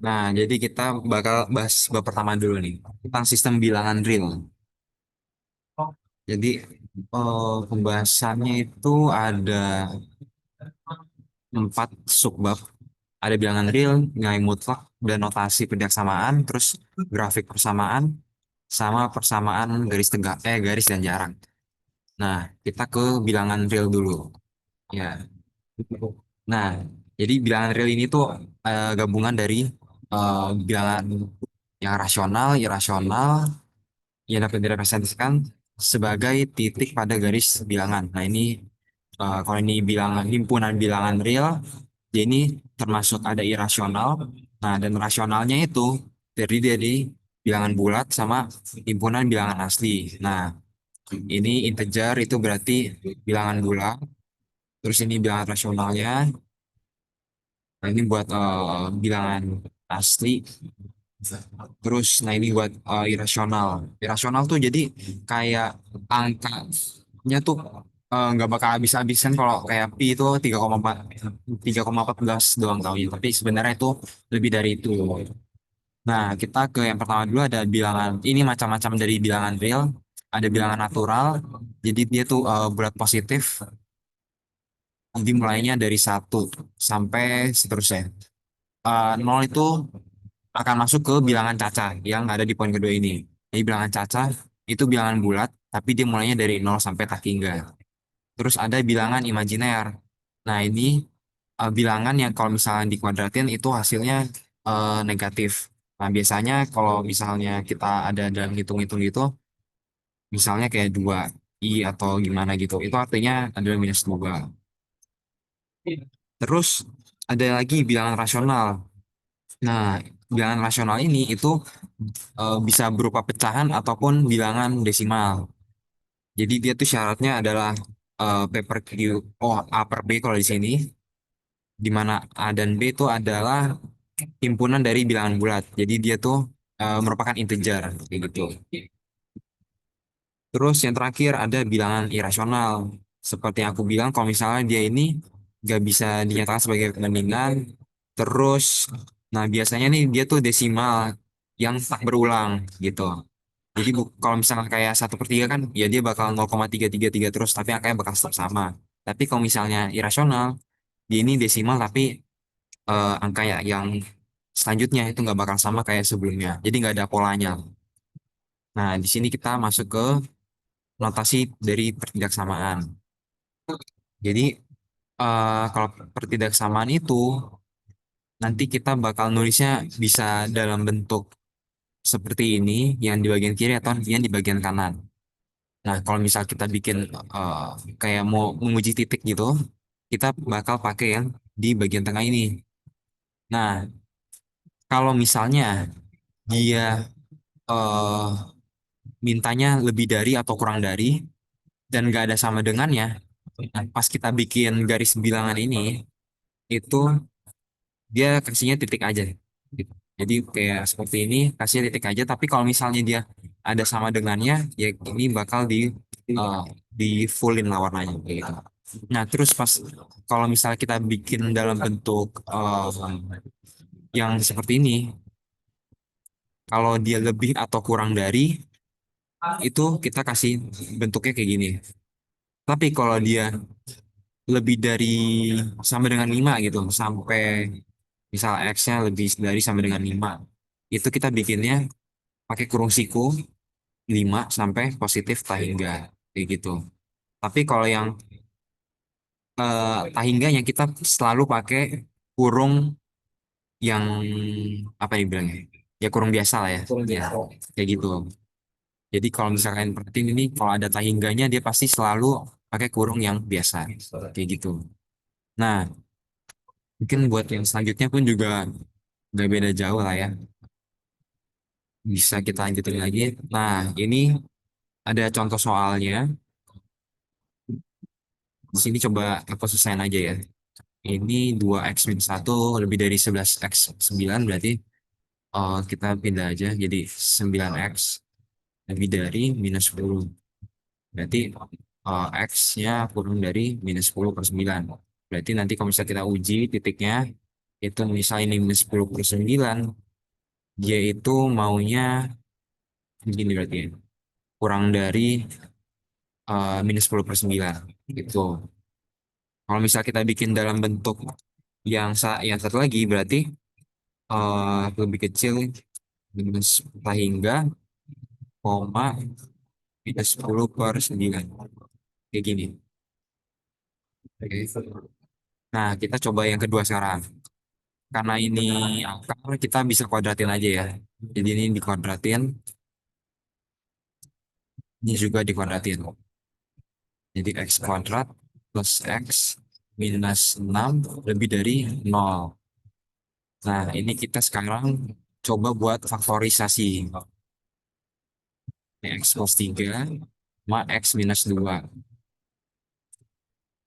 Nah, jadi kita bakal bahas bab pertama dulu nih, tentang sistem bilangan real. Jadi, pembahasannya itu ada 4 subbab. Ada bilangan real, nilai mutlak, dan notasi pendeksamaan, terus grafik persamaan, sama persamaan garis tegak, garis dan jarak. Nah, kita ke bilangan real dulu. Ya. Nah, jadi bilangan real ini tuh gabungan dari bilangan yang rasional, irasional, yang dapat direpresentasikan sebagai titik pada garis bilangan. Nah, ini kalau ini bilangan himpunan bilangan real, jadi ini termasuk ada irasional. Nah, dan rasionalnya itu terdiri dari bilangan bulat sama himpunan bilangan asli. Nah, ini integer itu berarti bilangan bulat. Terus ini bilangan rasionalnya. Nah, ini buat bilangan asli. Terus, nah ini buat irasional. Irasional tuh jadi kayak angkanya tuh nggak bakal habis-habisan kalau kayak pi itu 3,14 doang tahunnya. Tapi sebenarnya itu lebih dari itu. Nah, kita ke yang pertama dulu ada bilangan. Ini macam-macam dari bilangan real. Ada bilangan natural. Jadi dia tuh bulat positif. Nanti mulainya dari 1 sampai seterusnya. 0 itu akan masuk ke bilangan cacah yang ada di poin kedua ini. Jadi bilangan cacah itu bilangan bulat, tapi dia mulainya dari 0 sampai tak hingga. Terus ada bilangan imajiner. Nah, ini bilangan yang kalau misalnya dikuadratin itu hasilnya negatif. Nah, biasanya kalau misalnya kita ada dalam hitung-hitung gitu, misalnya kayak 2i atau gimana gitu, itu artinya adalah -2. Terus ada lagi bilangan rasional. Nah, bilangan rasional ini itu bisa berupa pecahan ataupun bilangan desimal. Jadi dia tuh syaratnya adalah P per Q, oh A per B kalau di sini, di mana A dan B itu adalah himpunan dari bilangan bulat. Jadi dia tuh merupakan integer, kayak gitu. Terus yang terakhir ada bilangan irasional. Seperti yang aku bilang, kalau misalnya dia ini nggak bisa dinyatakan sebagai perbandingan, terus, nah biasanya nih dia tuh desimal yang tak berulang gitu. Jadi kalau misalnya kayak 1/3 kan, ya dia bakal 0,333 terus, tapi angkanya bakal tetap sama. Tapi kalau misalnya irasional, dia ini desimal tapi angka ya yang selanjutnya itu nggak bakal sama kayak sebelumnya. Jadi nggak ada polanya. Nah, di sini kita masuk ke notasi dari pertidaksamaan. Jadi kalau pertidaksamaan itu nanti kita bakal nulisnya bisa dalam bentuk seperti ini, yang di bagian kiri atau yang di bagian kanan. Nah, kalau misal kita bikin eh, kayak mau menguji titik gitu, kita bakal pakai yang di bagian tengah ini. Nah, kalau misalnya dia eh, mintanya lebih dari atau kurang dari dan nggak ada sama dengannya, nah, pas kita bikin garis bilangan ini, itu dia kasihnya titik aja. Gitu. Jadi kayak seperti ini, kasih titik aja. Tapi kalau misalnya dia ada sama dengannya, ya ini bakal eh, di fullin lah warnanya kayak gitu. Nah, terus pas kalau misalnya kita bikin dalam bentuk yang seperti ini, kalau dia lebih atau kurang dari, itu kita kasih bentuknya kayak gini. Tapi kalau dia lebih dari sama dengan 5 gitu, sampai misal X-nya lebih dari sama dengan 5, itu kita bikinnya pakai kurung siku 5 sampai positif tak hingga kayak gitu. Tapi kalau yang tak hingganya kita selalu pakai kurung yang apa nih bilangnya? Ya kurung biasa lah ya. Ya, kayak gitu. Jadi kalau misalkan perhatiin ini kalau ada tak hingganya dia pasti selalu pakai kurung yang biasa. Kayak gitu. Nah, mungkin buat yang selanjutnya pun juga nggak beda jauh lah ya. Bisa kita lanjutin lagi. Nah, ini ada contoh soalnya. Di sini coba aku selesaiin aja ya. Ini 2x-1 lebih dari 11x9 berarti kita pindah aja jadi 9x lebih dari -10. Berarti x-nya kurang dari -10/9. Berarti nanti kalau misalnya kita uji titiknya, itu misalnya ini minus 10/9, dia itu maunya begini berarti ya, kurang dari minus 10/9 gitu. Kalau misal kita bikin dalam bentuk yang satu lagi berarti lebih kecil, minus hingga koma minus 10/9 kayak gini. Oke. Nah, kita coba yang kedua sekarang. Karena ini angka, kita bisa kuadratin aja ya. Jadi ini dikuadratin, ini juga dikuadratin. Jadi x kuadrat plus x minus 6 lebih dari 0. Nah, ini kita sekarang coba buat faktorisasi. X plus 3 sama x minus 2.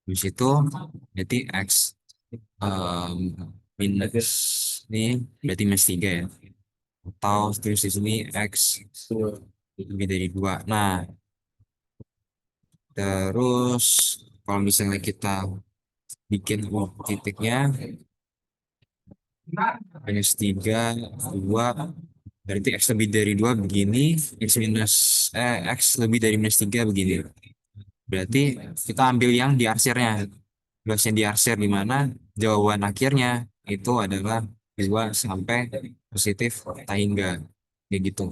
Di situ, jadi x em, minus, ini berarti minus 3 ya. Atau terus di sini x lebih dari 2. Nah, terus kalau misalnya kita bikin titiknya minus 3 2, berarti x lebih dari 2 begini, x lebih dari minus 3 begini. Berarti kita ambil yang di arsirnya. Terus yang di arsir di mana jawaban akhirnya itu adalah 2 sampai positif tak hingga. Kayak gitu.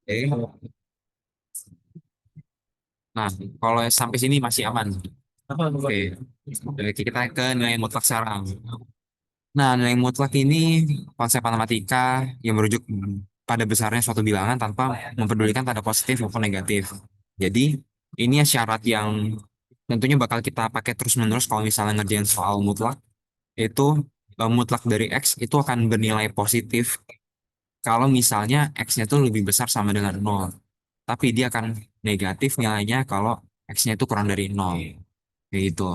Oke. Nah, kalau sampai sini masih aman. Oke. Oke, kita ke nilai mutlak sekarang. Nah, nilai mutlak ini konsep matematika yang merujuk pada besarnya suatu bilangan tanpa mempedulikan tanda positif maupun negatif. Jadi, ini syarat yang tentunya bakal kita pakai terus-menerus kalau misalnya ngerjain soal mutlak. Itu mutlak dari X itu akan bernilai positif kalau misalnya X-nya itu lebih besar sama dengan 0. Tapi dia akan negatif nilainya kalau X-nya itu kurang dari 0. Kayak gitu.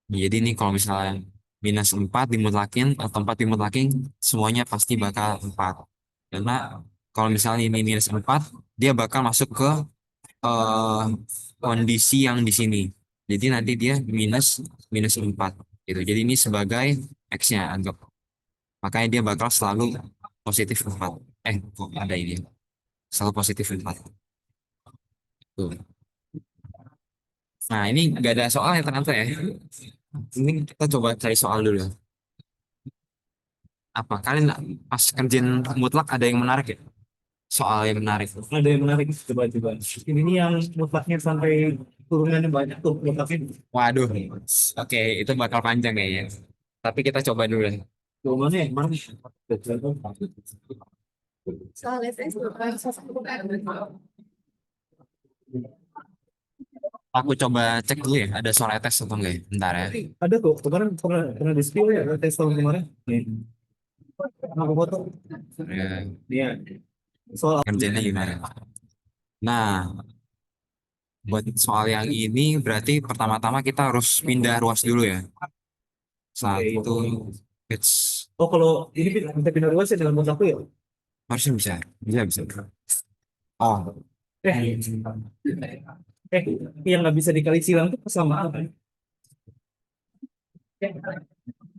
Jadi ini kalau misalnya minus 4 dimutlakin atau 4 dimutlakin, semuanya pasti bakal 4. Karena kalau misalnya ini minus 4, dia bakal masuk ke eh, kondisi yang di sini. Jadi nanti dia minus minus 4 gitu. Jadi ini sebagai X-nya anggap. Makanya dia bakal selalu positif 4. Kok ada ini. Selalu positif 4. Tuh. Nah, ini nggak ada soal ya ternyata ya. Ini kita coba cari soal dulu. Apa kalian pas kerjaan mutlak ada yang menarik ya? Soal yang menarik. Ada yang menarik, coba-coba. Ini yang mutlaknya sampai turunannya banyak tuh mutlaknya. Waduh, oke itu bakal panjang kayaknya. Tapi kita coba dulu deh. Tuh mana ya? Mana? Aku coba cek dulu ya, ada soal tes atau enggak ya? Bentar ya. Ada tuh, kemarin pernah di spill ya, tes tahun kemarin. Nih, aku foto. Ya, Iya, soal apa? kerjanya gimana? Nah, buat soal yang ini berarti pertama-tama kita harus pindah ruas dulu ya. Satu, it's, Oh, kalau ini bisa pindah luas ya dalam aku ya? harusnya bisa. Bisa, bisa. Oh, Eh, eh, yang nggak bisa dikali silang tuh kesamaan kan?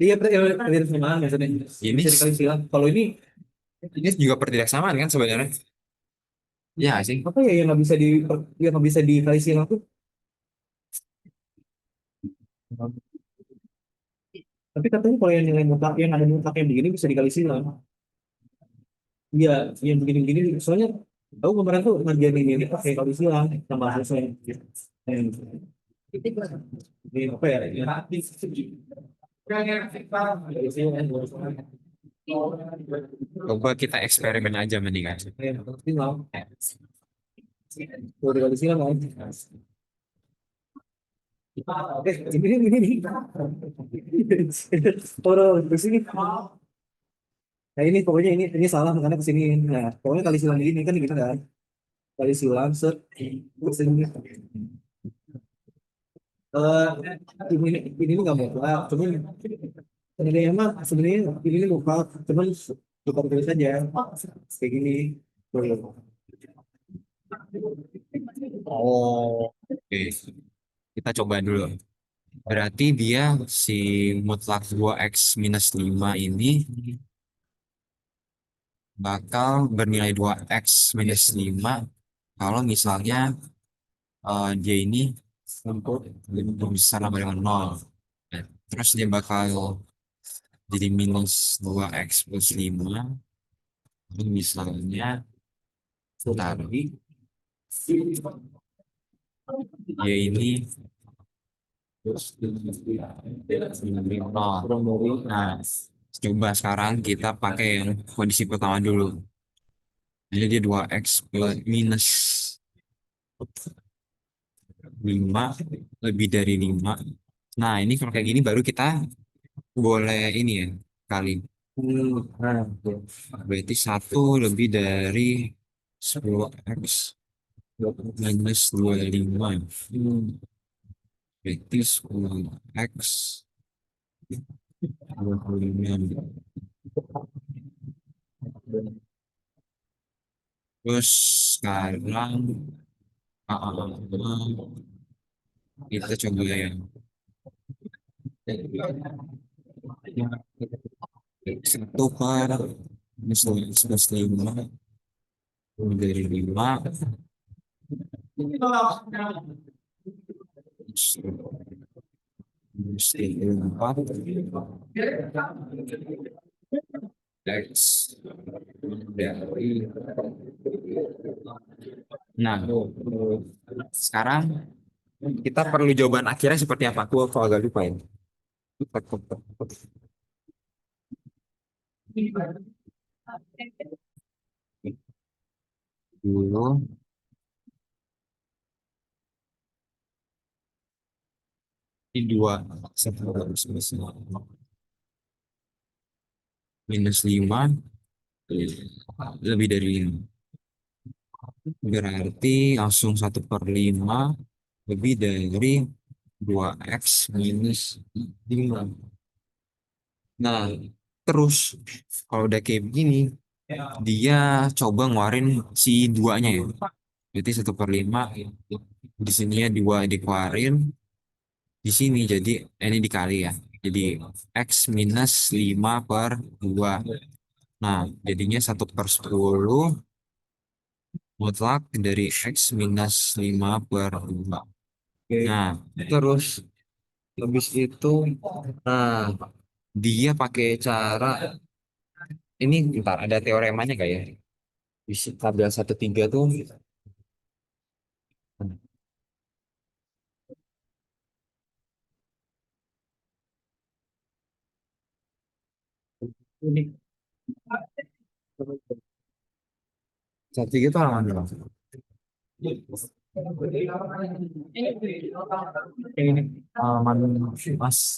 Iya, persamaan maksudnya. ini Bisa dikali silang. Kalau ini juga pertidaksamaan kan sebenarnya? Ya sih. apa ya yang nggak bisa dikali silang tuh? Tapi katanya kalau yang nilai mutlak yang ada mutlak yang begini bisa dikali silang. Iya, yang begini-begini. Soalnya aku kemarin tuh ngerjain ini pakai kali silang sama selesai. Ini apa ya? Coba kita eksperimen aja mendingan. Silang. Kalau dikali silang kan? Ini. Orang di sini. Nah ini pokoknya ini salah makanya kesini. Nah pokoknya kali silang ini kan gitu kan. Kali silang set terus ini. Eh ini nggak mau keluar. Cuman sebenarnya emang sebenarnya ini lupa. Cuman lupa tulis aja. Kayak gini. Oh, oke. Kita coba dulu. Berarti dia si mutlak 2x minus 5 ini bakal bernilai 2x minus 5 kalau misalnya dia ini lebih besar sama dengan 0. Nah, terus dia bakal jadi minus 2x plus 5 kalau misalnya bentar, dia ini 0. Nah, coba sekarang kita pakai yang kondisi pertama dulu. Jadi dia 2x plus minus 5 lebih dari 5. Nah, ini kalau kayak gini baru kita boleh ini ya, kali. Nah, berarti 1 lebih dari 10x minus 25. Berarti 10x 25. Terus sekarang kita coba yang 1 per minus 5 dari 5 minus 4 X dari. Nah, sekarang kita perlu jawaban akhirnya seperti apa? Aku agak lupa ya. Dulu di 2 minus 5 lebih dari 5. Berarti langsung 1/5 lebih dari 2x minus 5. Nah, terus kalau udah kayak begini, dia coba ngeluarin si duanya ya. Berarti 1/5 di sini ya 2 dikeluarin, di sini jadi ini dikali ya. Jadi x minus 5/2. Nah, jadinya 1/10 mutlak dari x minus 5/2. Nah, terus habis itu, nah dia pakai cara ini, bentar ada teoremanya gak ya? Bisa tabel 1/3 tuh. Ini 1/3 itu halaman berapa? Ini halaman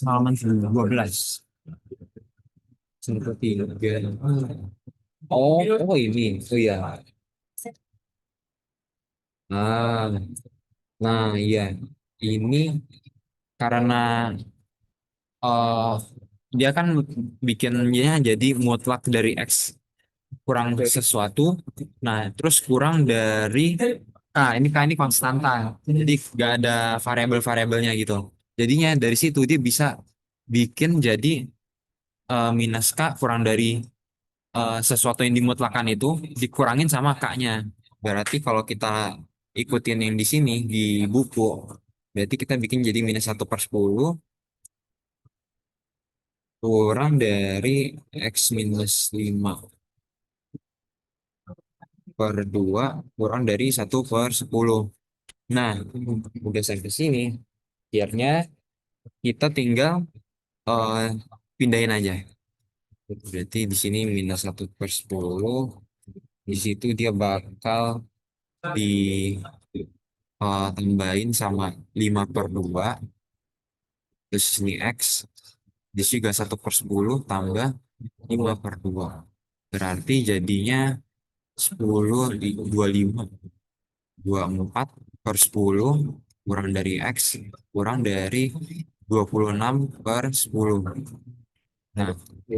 halaman 12. 1/3. Oh, oh ini. Oh iya. Nah, nah iya. Ini karena eh dia kan bikinnya jadi mutlak dari X kurang sesuatu. Nah, terus kurang dari ini kan ini konstanta. Jadi nggak ada variabel-variabelnya gitu. Jadinya dari situ dia bisa bikin jadi minus K kurang dari sesuatu yang dimutlakan itu dikurangin sama K-nya. Berarti kalau kita ikutin yang di sini di buku, berarti kita bikin jadi minus 1/10 kurang dari X minus 5/2 kurang dari 1/10. Nah, udah sampai sini. Akhirnya kita tinggal eh, pindahin aja. Berarti di sini minus 1/10. Di situ dia bakal ditambahin sama 5/2. Terus ini X. Di sini juga 1/10 tambah 5/2. Berarti jadinya 10 di 25. 24/10 kurang dari X kurang dari 26/10. Nah,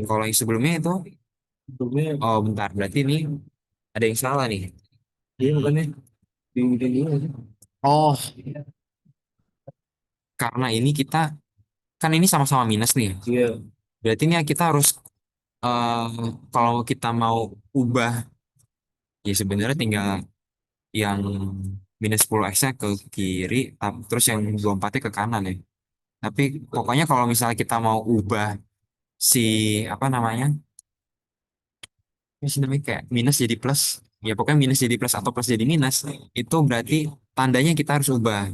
kalau yang sebelumnya itu, oh bentar, berarti ini ada yang salah nih. Iya makanya di ini aja. Oh, karena ini kita kan ini sama-sama minus nih. Iya. Berarti ini kita harus eh kalau kita mau ubah ya sebenarnya tinggal yang minus 10x-nya ke kiri, terus yang 24-nya ke kanan ya. Tapi pokoknya kalau misalnya kita mau ubah si apa namanya? Ini sih namanya kayak minus jadi plus. Ya pokoknya minus jadi plus atau plus jadi minus. Itu berarti tandanya kita harus ubah.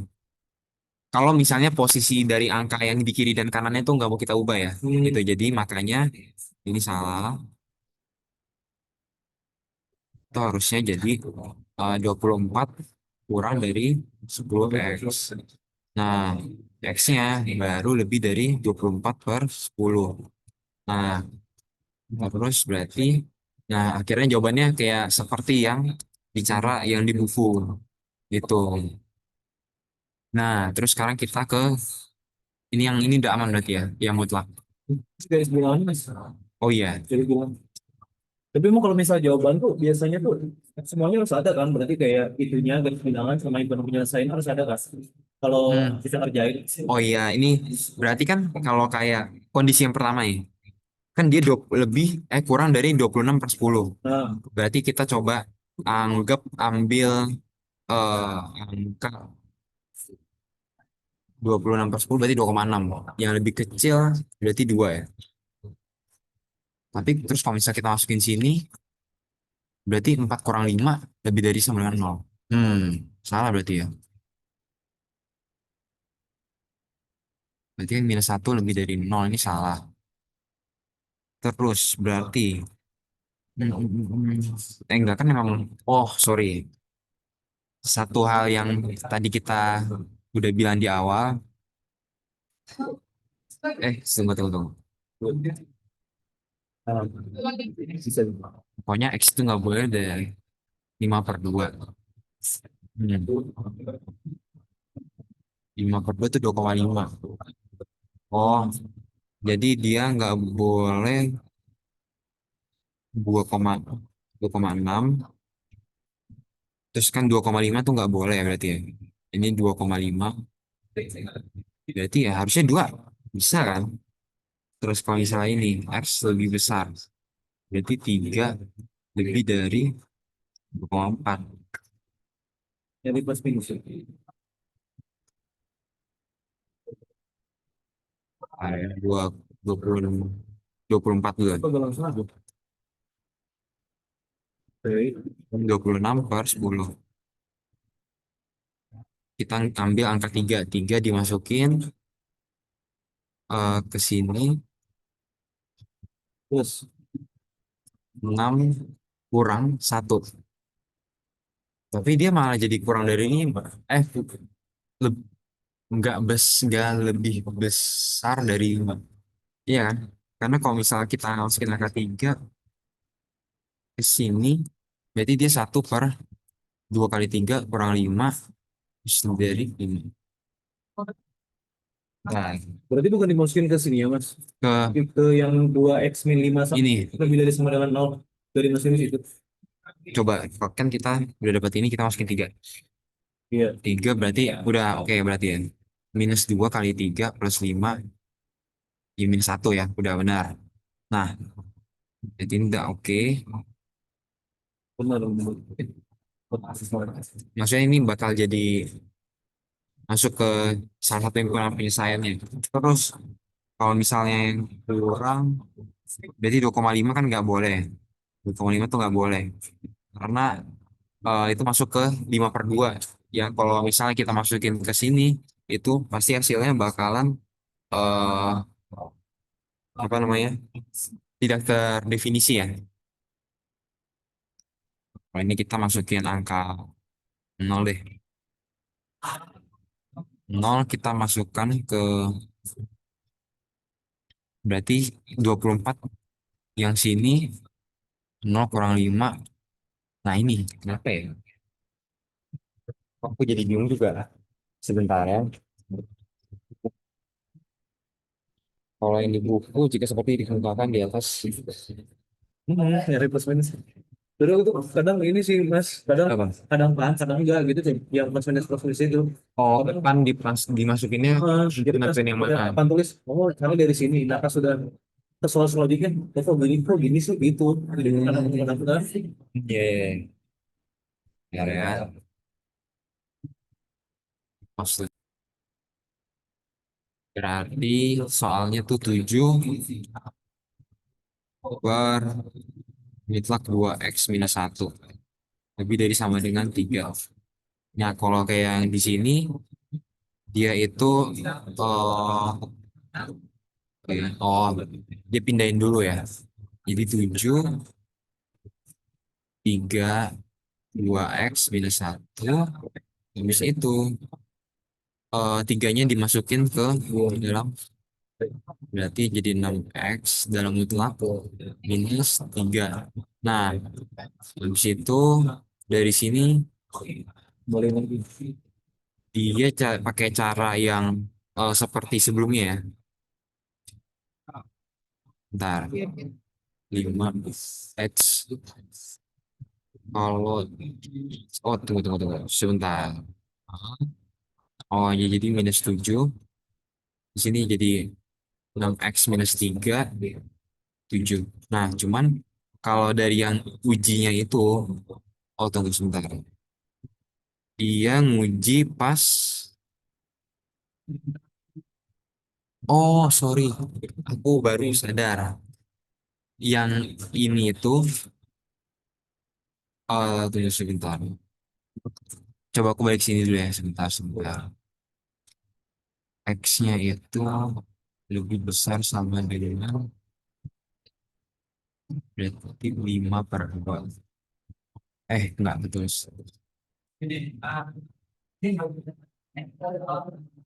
Kalau misalnya posisi dari angka yang di kiri dan kanannya itu nggak mau kita ubah ya. Gitu. Jadi makanya ini salah. Itu harusnya jadi 24 kurang dari 10x. Nah, x-nya baru lebih dari 24 per 10. Nah, terus berarti, nah akhirnya jawabannya kayak seperti yang di cara yang di buku gitu. Nah, terus sekarang kita ke ini yang ini udah aman berarti ya, yang mutlak. Garis bilangannya mas. Oh iya, Garis bilang. Tapi emang kalau misal jawaban tuh biasanya tuh semuanya harus ada kan? Berarti kayak itunya garis bilangan sama hitungan penyelesaian harus ada kan? Kalau hmm. kita kerjain. Oh iya, ini berarti kan kalau kayak kondisi yang pertama ya, kan dia lebih kurang dari 26 per 10. Nah, Berarti kita coba ambil eh, angka 26 per 10 berarti 2,6. Yang lebih kecil berarti 2 ya. Tapi terus kalau misalnya kita masukin sini, berarti 4 kurang 5 lebih dari sama dengan 0. Hmm, salah berarti ya. Berarti kan minus 1 lebih dari 0 ini salah. Terus berarti, enggak kan memang, oh sorry. Satu hal yang tadi kita udah bilang di awal, tunggu, tunggu, tunggu. nah, bisa. Pokoknya X itu nggak boleh dari 5 per 2. Hmm. 5 per 2 itu 2,5. Oh, jadi dia nggak boleh 2,6. Terus kan 2,5 tuh nggak boleh ya berarti ya. Ini 2,5. Berarti ya harusnya 2. Bisa kan? Terus kalau misalnya ini X lebih besar. Berarti 3 lebih dari 2,4. Jadi plus minus. Dua, 20, 24 juga. Apa gak langsung aja? Oke. 26 per 10. Kita ambil angka 3. 3 dimasukin ke sini. Plus. 6 kurang 1. Tapi dia malah jadi kurang dari 5. Le- nggak lebih besar dari 5. Iya kan? Karena kalau misalnya kita masukin angka 3 ke sini, berarti dia 1 per 2 kali 3 kurang 5 dari 5. Nah, Berarti bukan dimasukin ke sini ya mas? ke Ke yang 2x-5 ini, lebih dari sama dengan 0. Dari masukin ke situ. coba kan kita udah dapat ini, kita masukin 3. Iya. 3 berarti udah oke berarti ya. Minus 2 kali 3 plus 5, ya minus 1 ya, udah benar. Nah, jadi ini udah oke. Benar, benar. Maksudnya ini bakal jadi masuk ke salah satu yang kurang penyelesaiannya. Terus kalau misalnya yang kurang, berarti 2,5 kan nggak boleh. 2,5 tuh nggak boleh. Karena itu masuk ke 5 per 2. Ya kalau misalnya kita masukin ke sini, itu pasti hasilnya bakalan eh apa namanya? Tidak terdefinisi ya. Kalau ini kita masukin angka 0 deh. 0 kita masukkan ke berarti 24 yang sini 0 kurang 5. Nah ini kenapa ya? Aku jadi bingung juga. Sebentar ya. Kalau yang di buku jika seperti dikemukakan di atas. Nyari plus minus. Terus itu kadang ini sih Mas, kadang Apa? kadang paham, kadang enggak gitu sih. Yang plus minus itu. Oh, Kadang kan dimasukinnya jadi pas penentuan yang mana? papan tulis, oh caranya dari sini. Nah pas sudah ke soal selanjutnya, kok gini sih gitu. Jadi kadang-kadang Iya, iya, iya. Ya, ya. Maksud berarti soalnya tuh 7 per mutlak 2x-1 lebih dari sama dengan 3. Nah, kalau kayak yang di sini dia itu dia pindahin dulu ya. Jadi 7 3 2x-1 habis itu tiganya dimasukin ke dalam, berarti jadi 6x dalam mutlak minus 3. Nah, habis itu dari sini boleh lagi. dia pakai cara yang seperti sebelumnya ya. Bentar, 5x kalau tunggu sebentar. Oh ya, jadi minus 7 di sini jadi 6x minus 3 7. Nah, cuman kalau dari yang ujinya itu, oh tunggu sebentar. Dia nguji pas, oh sorry, aku baru sadar. Yang ini itu, tunggu sebentar. Coba aku balik sini dulu ya, sebentar. X-nya itu lebih besar sama dengan berarti 5 per 2. Enggak betul. Ini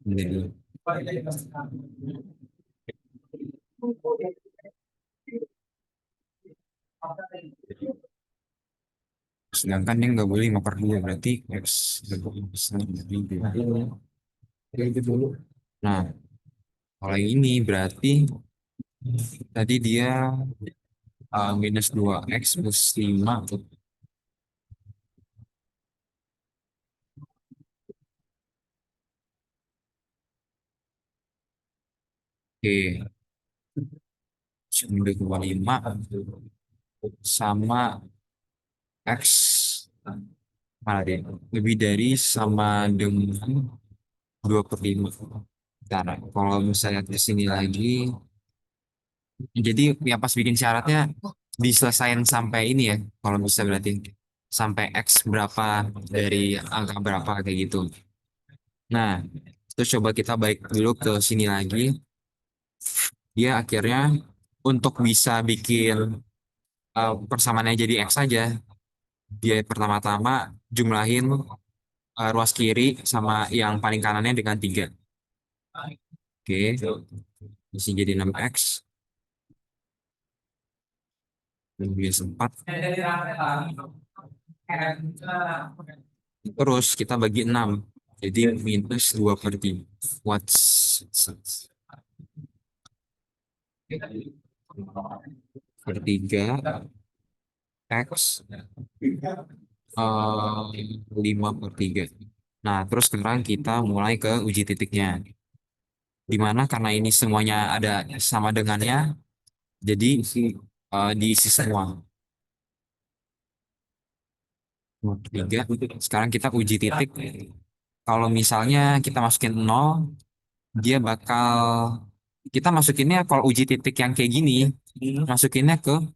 dulu. Sedangkan yang nggak boleh 5 per 2, berarti X lebih besar dari 2. Kayak gitu dulu. Nah, kalau yang ini berarti tadi dia minus 2x plus 5. Oke, 9,5 sama X mana dia? Lebih dari sama dengan 2/5. Bentar, kalau misalnya ke sini lagi, jadi ya pas bikin syaratnya diselesain sampai ini ya. Kalau bisa berarti sampai X berapa dari angka berapa kayak gitu. Nah, terus coba kita balik dulu ke sini lagi. Dia akhirnya untuk bisa bikin persamaannya jadi X saja, dia pertama-tama jumlahin ruas kiri sama yang paling kanannya dengan 3. Oke, mesti jadi 6x lebih 4. Terus kita bagi 6. Jadi minus 2/3. What's per 3 x 5/3. Nah, terus sekarang kita mulai ke uji titiknya. Di mana karena ini semuanya ada sama dengannya, jadi diisi semua. 3. Sekarang kita uji titik. Kalau misalnya kita masukin 0, dia bakal kita masukinnya kalau uji titik yang kayak gini, masukinnya ke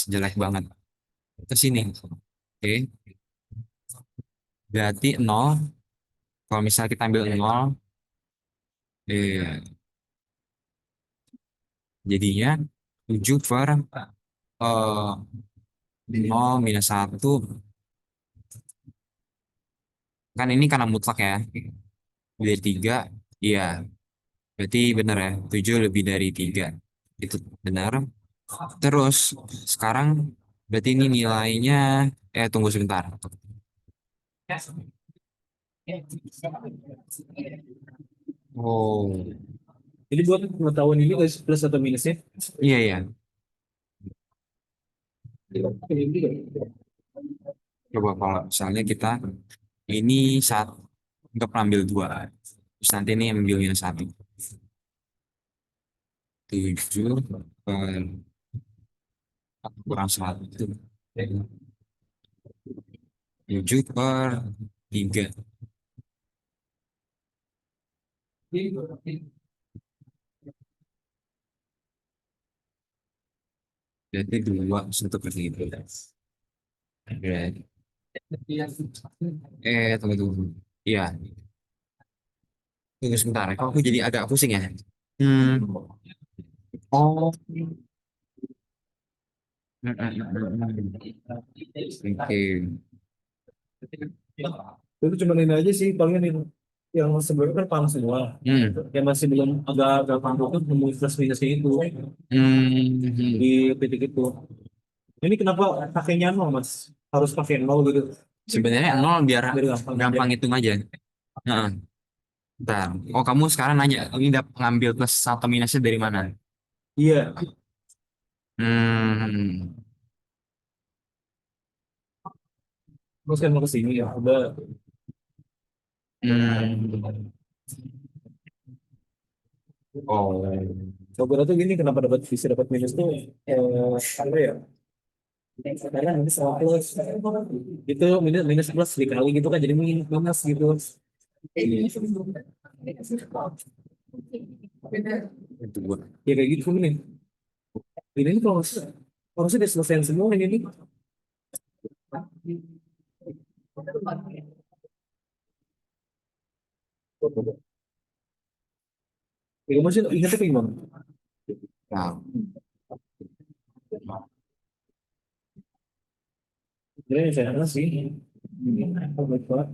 jelek banget ke sini. Oke, berarti 0. Kalau misalnya kita ambil 0, jadinya 7 per 0 minus 1. Kan ini karena mutlak ya. Dari 3, iya. Berarti benar ya, 7 lebih dari 3. Itu benar. Terus sekarang berarti ini nilainya, tunggu sebentar. Oh, Jadi buat pengetahuan ini plus plus atau minusnya, iya iya. Coba kalau misalnya kita ini saat untuk ambil dua, terus nanti ini ambilnya satu, 7 per 1 kurang 1, 7/3, berarti 2/1/3. Berarti, tunggu tunggu. Iya, tunggu sebentar. Kok aku jadi agak pusing ya? Hmm. Oh. Oke. Itu cuma ini aja sih paling ini yang sebelumnya kan paham semua. Hmm. Yang masih belum agak paham itu nemu plus minusnya itu di Hmm. titik itu. Ini kenapa pakainya nol mas? Harus pakai nol gitu. Sebenarnya nol biar Biar gampang aja. gampang hitung aja. Nah, bentar. Oh, kamu sekarang nanya, ini ngambil plus atau minusnya dari mana? Iya, Hmm. terus kan mau ke sini ya. Udah. Hmm. Oh. So, berarti gini kenapa dapat bisa dapat minus tuh apa ya? Karena minus sama plus itu minus minus plus dikali gitu kan jadi minus minus gitu. Itu gua. Ya kayak gitu nih. Ini kalau harusnya udah selesai semua ini nih. Ya, masih ingatnya kayak gimana? Nah, Sebenarnya saya sih. Oh, baik banget.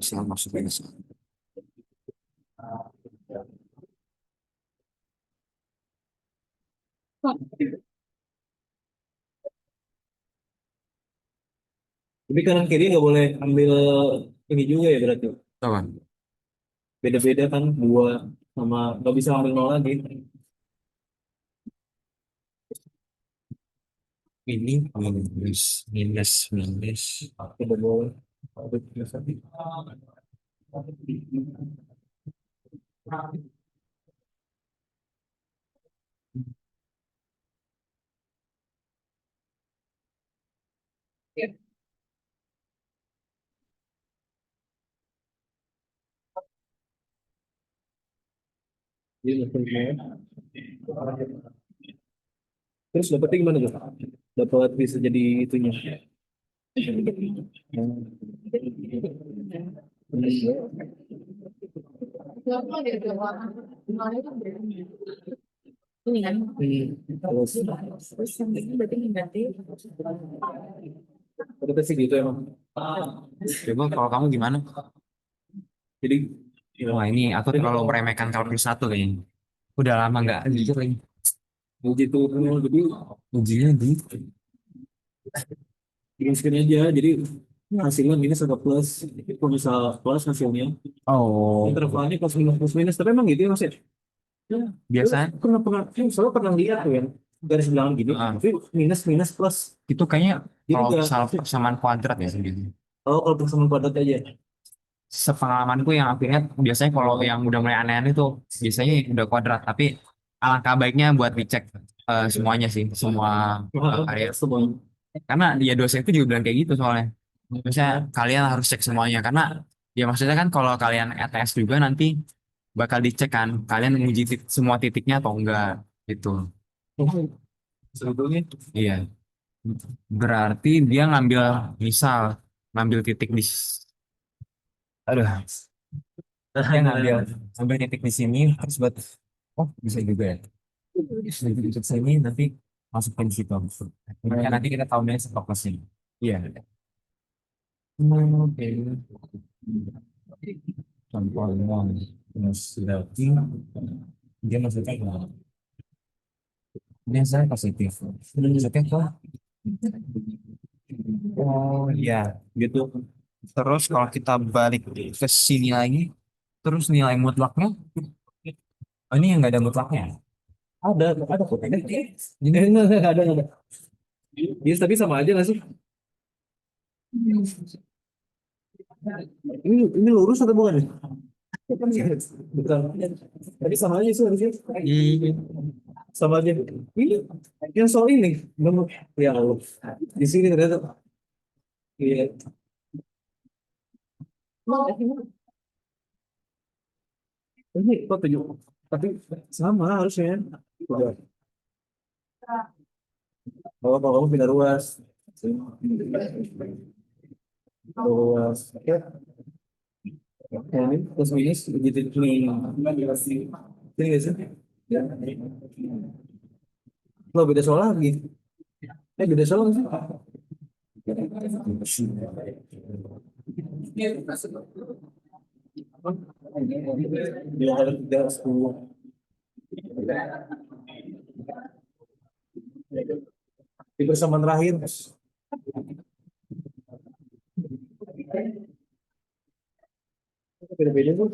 salah masuk minus. Tapi kanan kiri nggak boleh ambil ini juga ya berarti. Apa? Beda-beda kan dua sama nggak bisa ambil nol lagi. Ini minus, minus, minus. Tidak boleh. Jadi, terus dapetnya gimana tuh? Dapat bisa jadi itunya. Ini kan. Terus yang ini berarti ganti. Berarti sih gitu emang. Coba kalau kamu gimana? Jadi ya, Wah, ini aku terlalu meremehkan kalkulus satu kayaknya. Udah lama nggak jujur lagi. gitu jadi Ujinya di. bikin screen aja. Jadi hasilnya minus atau plus. Kalau misal plus hasilnya Oh, intervalnya plus minus. Tapi emang gitu ya mas ya? Ya, terus biasa. selalu pernah lihat tuh ya garis bilangan gini, Ah, tapi minus minus plus. itu kayaknya Jadi kalau enggak. misal persamaan kuadrat ya gitu. Oh, kalau persamaan kuadrat aja. Sepengalamanku yang aku lihat biasanya kalau yang udah mulai aneh-aneh itu biasanya udah kuadrat. Tapi alangkah baiknya buat dicek semuanya sih, semua karya. Semua. Karena dia dosen itu juga bilang kayak gitu soalnya. Misalnya kalian harus cek semuanya karena ya maksudnya kan kalau kalian ETS juga nanti bakal dicek kan kalian menguji semua titiknya atau enggak gitu. Sebetulnya Iya. Berarti dia ngambil misal ngambil titik di aduh dia ngambil titik di sini terus buat oh bisa juga ya. Dari titik sini nanti masukin di situ. Ya, nanti kita tahunya stok mesin. Iya. Oke. Contohnya minus berarti dia maksudnya ini saya positif. Positif kok. Oh iya, gitu. Terus kalau kita balik ke sini lagi, terus nilai mutlaknya, oh, ini yang nggak ada mutlaknya. ada kok. Jadi enggak ada, enggak ada. Yes, tapi sama aja nggak sih? Ini lurus atau bukan nih? Bukan. Tapi sama aja sih harusnya. Sama aja. Ini yang soal ini. Nomor ya Allah. Di sini ternyata. Iya. Ini kok tujuh. Tapi sama harusnya. Udah. Kalau kamu pindah ruas. Ruas. Oke. Ya, ini plus minus begitu ini. Ini nggak sih? Ya. Lo beda soal lagi. Beda soal nggak sih? Dia harus tidak 10. Di persamaan terakhir. Beda-beda tuh.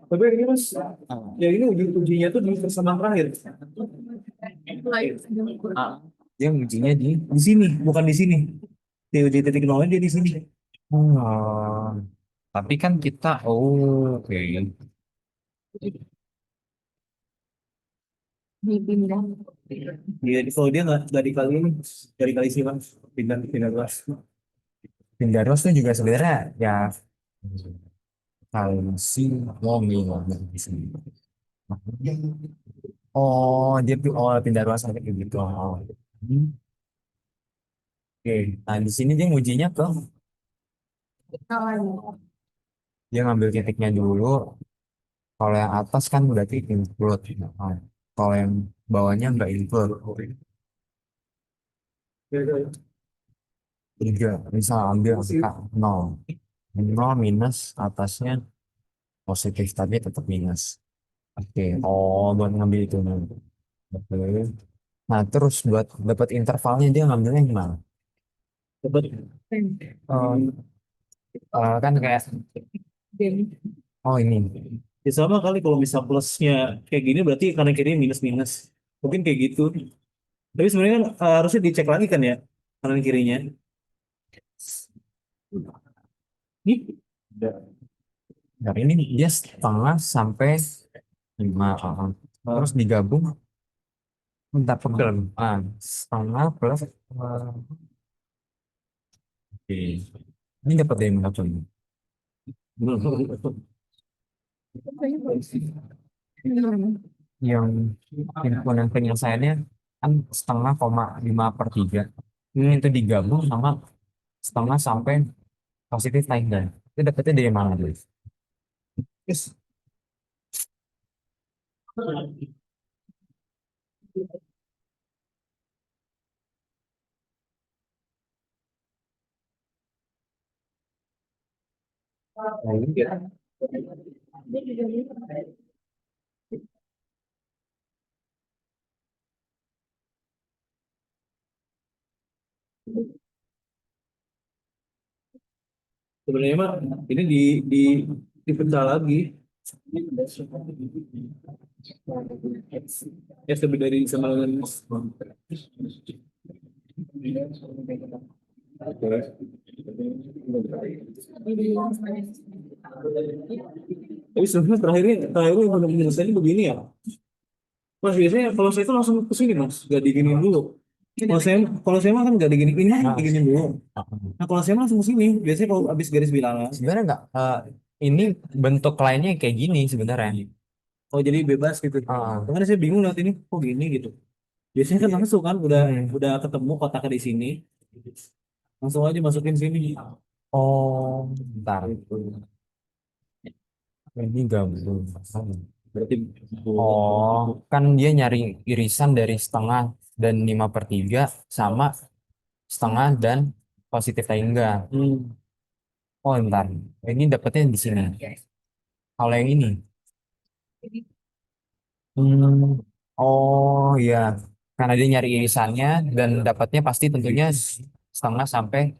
Tapi ini mas, ya ini ujinya tuh di persamaan terakhir. Ah, dia ujinya di sini, bukan di sini. Di uji titik nolnya dia di sini. Oh, tapi kan kita, oh, oke. Dia kalau dia nggak dikali ini, dari kali sih mas, pindah pindah kelas. Pindaros tuh juga sebenarnya ya kalau sih ngomong ngomong di sini. Oh, dia oh pindah ruas sampai kayak gitu. Oh. Hmm, oke. Nah, di sini dia ngujinya ke dia ngambil titiknya dulu. Kalau yang atas kan berarti include. Nah, kalau yang bawahnya nggak include. Tiga, misal ambil angka 0. 0 minus atasnya positif tapi tetap minus. Oke, oh buat ngambil itu. Oke. Nah, terus buat dapat intervalnya dia ngambilnya gimana? Dapat. Kan kayak oh ini. Ya sama kali kalau misal plusnya kayak gini berarti kanan kiri minus minus. Mungkin kayak gitu. Tapi sebenarnya kan harusnya dicek lagi kan ya kanan kirinya. Ini Nah, ini dia setengah sampai 5. Terus digabung minta pegel. Setengah plus oke. Ini dapat dari mana coba? Yang himpunan penyelesaiannya kan setengah koma 5/3. Ini itu digabung sama setengah sampai positif tanggal. Itu dapetnya dari mana guys? yes. Nah, ini dia. Sebenarnya mah ini di dipecah lagi. Ya lebih dari sama dengan tapi sebenarnya terakhirnya yang benar-benar saya begini ya. Mas biasanya kalau saya itu langsung ke sini mas, gak diginiin dulu. Kalau saya mah kan gak diginiin, ini Nah, diginiin dulu. Nah kalau saya mah langsung ke sini, biasanya kalau habis garis bilangan. sebenarnya nggak ini bentuk lainnya kayak gini sebenarnya. Oh jadi bebas gitu. Ah, Makanya saya bingung lihat ini, kok gini gitu. Biasanya kan langsung kan, udah ketemu kotaknya di sini, langsung aja masukin sini. oh, bentar. Ini gabung. Berarti Oh, kan dia nyari irisan dari setengah dan 5/3 sama setengah dan positif tak enggak. hmm, Oh, bentar. Ini dapetnya di sini. Kalau yang ini. Hmm, oh iya. Karena dia nyari irisannya dan dapatnya pasti tentunya setengah sampai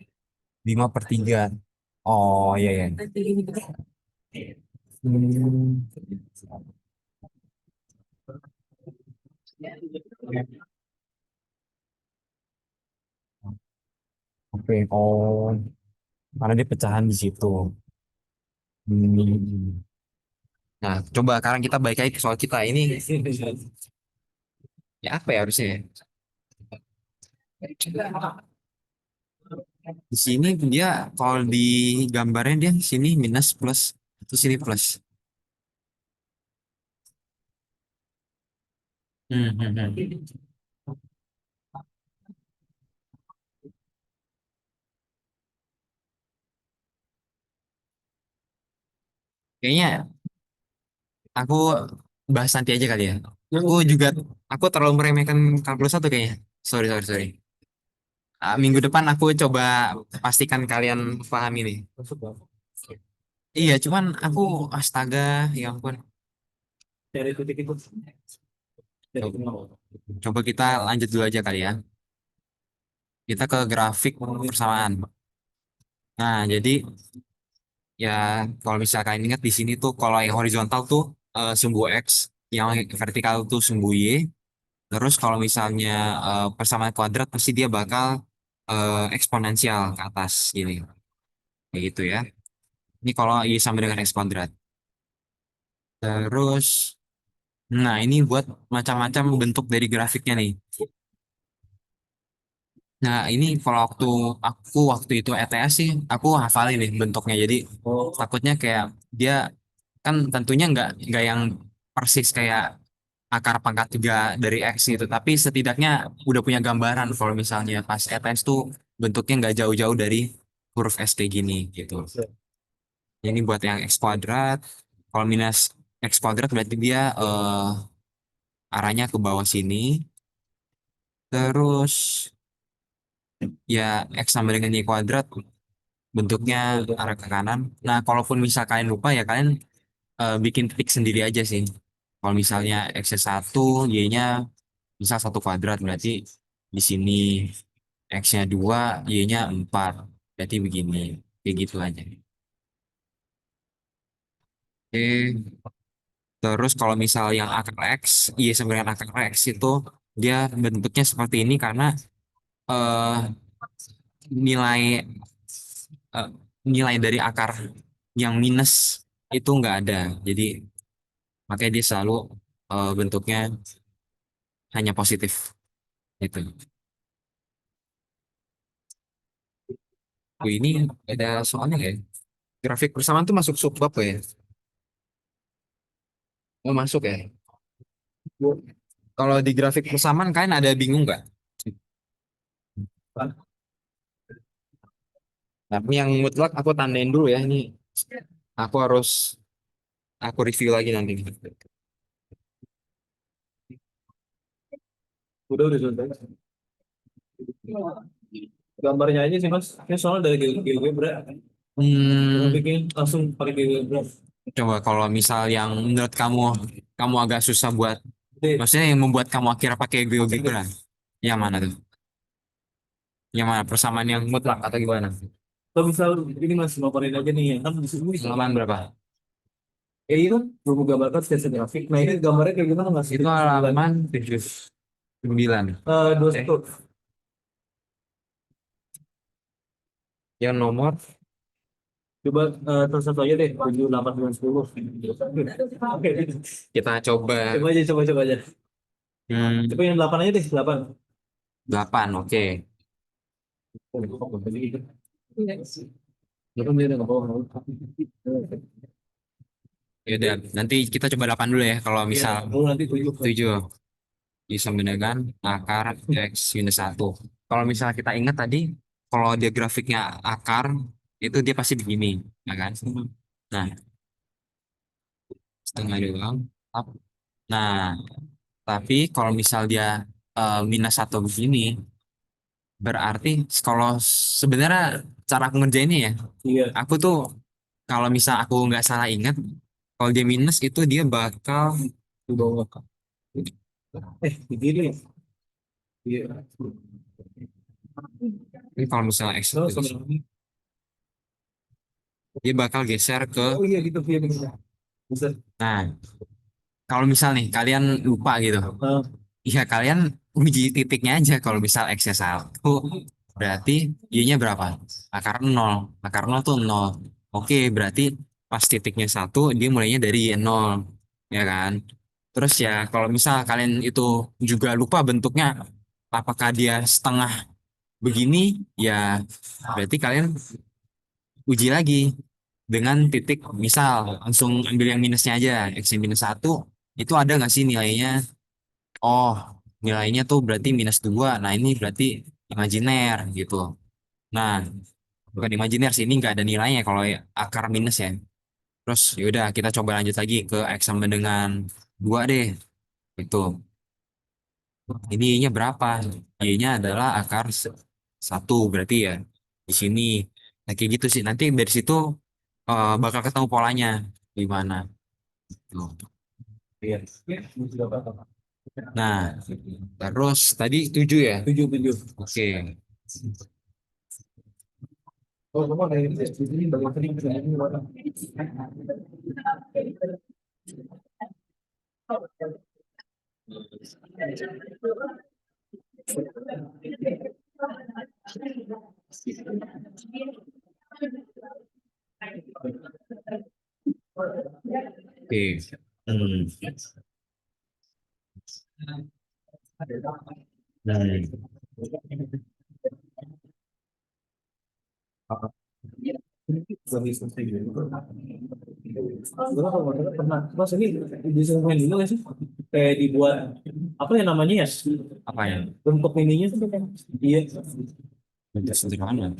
5/3. Oh iya iya. Hmm, Oke, oh, karena dia pecahan di situ. Hmm. Nah, coba sekarang kita balik lagi ke soal kita ini. Ya apa ya harusnya ya? Di sini dia kalau di gambarnya dia sini minus plus itu sini plus. Hmm. Kayaknya aku bahas nanti aja kali ya. Aku juga aku terlalu meremehkan kalkulus satu kayaknya. Sorry sorry sorry. Minggu depan aku coba pastikan kalian paham ini. Masuk bang. Iya, cuman aku astaga, ya ampun. Dari titik itu. Dari Coba, nol. coba kita lanjut dulu aja kali ya. Kita ke grafik persamaan. Nah, jadi ya kalau misalkan ingat di sini tuh kalau yang horizontal tuh sumbu X, yang vertikal tuh sumbu Y. Terus kalau misalnya persamaan kuadrat pasti dia bakal eksponensial ke atas gini. Kayak gitu ya. Ini kalau Y sama dengan X kuadrat. Terus, nah ini buat macam-macam bentuk dari grafiknya nih. Nah ini kalau waktu itu ETS sih, aku hafalin nih bentuknya. Jadi takutnya kayak dia kan tentunya nggak yang persis kayak akar pangkat 3 dari X gitu. Tapi setidaknya udah punya gambaran kalau misalnya pas ETS tuh bentuknya nggak jauh-jauh dari huruf S kayak gini gitu. Ini buat yang X kuadrat. Kalau minus X kuadrat berarti dia arahnya ke bawah sini. Terus ya X sama dengan Y kuadrat bentuknya arah ke kanan. Nah, kalaupun misal kalian lupa ya kalian bikin titik sendiri aja sih. Kalau misalnya X-1, Y-nya misal 1 kuadrat berarti di sini X-nya 2, Y-nya 4. Berarti begini. Kayak gitu aja. Oke. Terus kalau misal yang akar X, Y sama dengan akar X itu dia bentuknya seperti ini karena eh, nilai eh, nilai dari akar yang minus itu nggak ada. Jadi makanya dia selalu bentuknya hanya positif gitu. Ini ada soalnya ya. Grafik persamaan tuh masuk subbab ya? Oh masuk ya. Kalau di grafik persamaan kalian ada bingung nggak? Tapi yang mutlak aku tandain dulu ya ini. Aku harus aku review lagi nanti. Udah selesai. Gambarnya aja sih mas. Ini soalnya dari GeoGebra. Kita Hmm, bikin langsung pakai GeoGebra. coba kalau misal yang menurut kamu kamu agak susah buat, Jadi, maksudnya yang membuat kamu akhirnya pakai GeoGebra, yang mana tuh? Yang mana persamaan yang mutlak atau gimana? kalau misal ini mas ngapain aja nih, kan di sini Halaman berapa? ini kan gue gambarkan sketsa grafik. Nah ini gambarnya kayak gimana mas? Itu halaman 79. Dua Eh, satu. yang nomor Coba terus satu aja deh. 7, 8, 9, 10. Oke. kita coba Coba aja. Coba hmm, yang 8 aja deh. 8. 8, oke. 8 dia udah nggak bawa. Ya udah, nanti kita coba 8 dulu ya. Kalau Iya, misal lu nanti 7. 7 bisa dengan akar X minus 1. Kalau misal kita ingat tadi, kalau dia grafiknya akar, itu dia pasti begini, ya kan? Nah, setengah doang. Up. Nah, tapi kalau misal dia minus 1 begini, berarti kalau sebenarnya cara aku ngerjainnya ya, Iya. aku tuh kalau misal aku nggak salah ingat, kalau dia minus itu dia bakal Di bawah. Di kiri. Iya. ini kalau misalnya X Terus itu sama ini. dia bakal geser ke, Oh iya gitu. Iya, bisa. Bisa. nah kalau misal nih kalian lupa gitu, Ya kalian uji titiknya aja. Kalau misal X-nya satu, berarti Y-nya berapa? Akar nol. Akar nol tuh nol. Oke, berarti pas titiknya satu, dia mulainya dari Y0. Ya kan? Terus ya, kalau misal kalian itu juga lupa bentuknya, apakah dia setengah begini, ya berarti kalian uji lagi dengan titik, misal langsung ambil yang minusnya aja. X minus satu, itu ada nggak sih nilainya? Oh, nilainya tuh berarti minus dua. Nah, ini berarti imajiner gitu. Nah, bukan imajiner sih, ini nggak ada nilainya kalau akar minus ya. Terus yaudah kita coba lanjut lagi ke X sama dengan dua deh. Itu. Ini Y-nya berapa? Y-nya adalah akar satu berarti ya. Di sini. Nah, kayak gitu sih. Nanti dari situ bakal ketemu polanya. Gimana? Tuh. Iya. Sudah paham. Nah, terus tadi 7 ya? Tujuh, tujuh. Oke. Oh, kamu ada ini bagaimana ini? Oke. Hmm. Hmm. Gua kalau nggak salah pernah. Mas ini disesuaikan dulu nggak sih? Kayak dibuat apa ya namanya ya? Apa ya? Bentuk ininya tuh kan? Iya. Bentuk sederhana.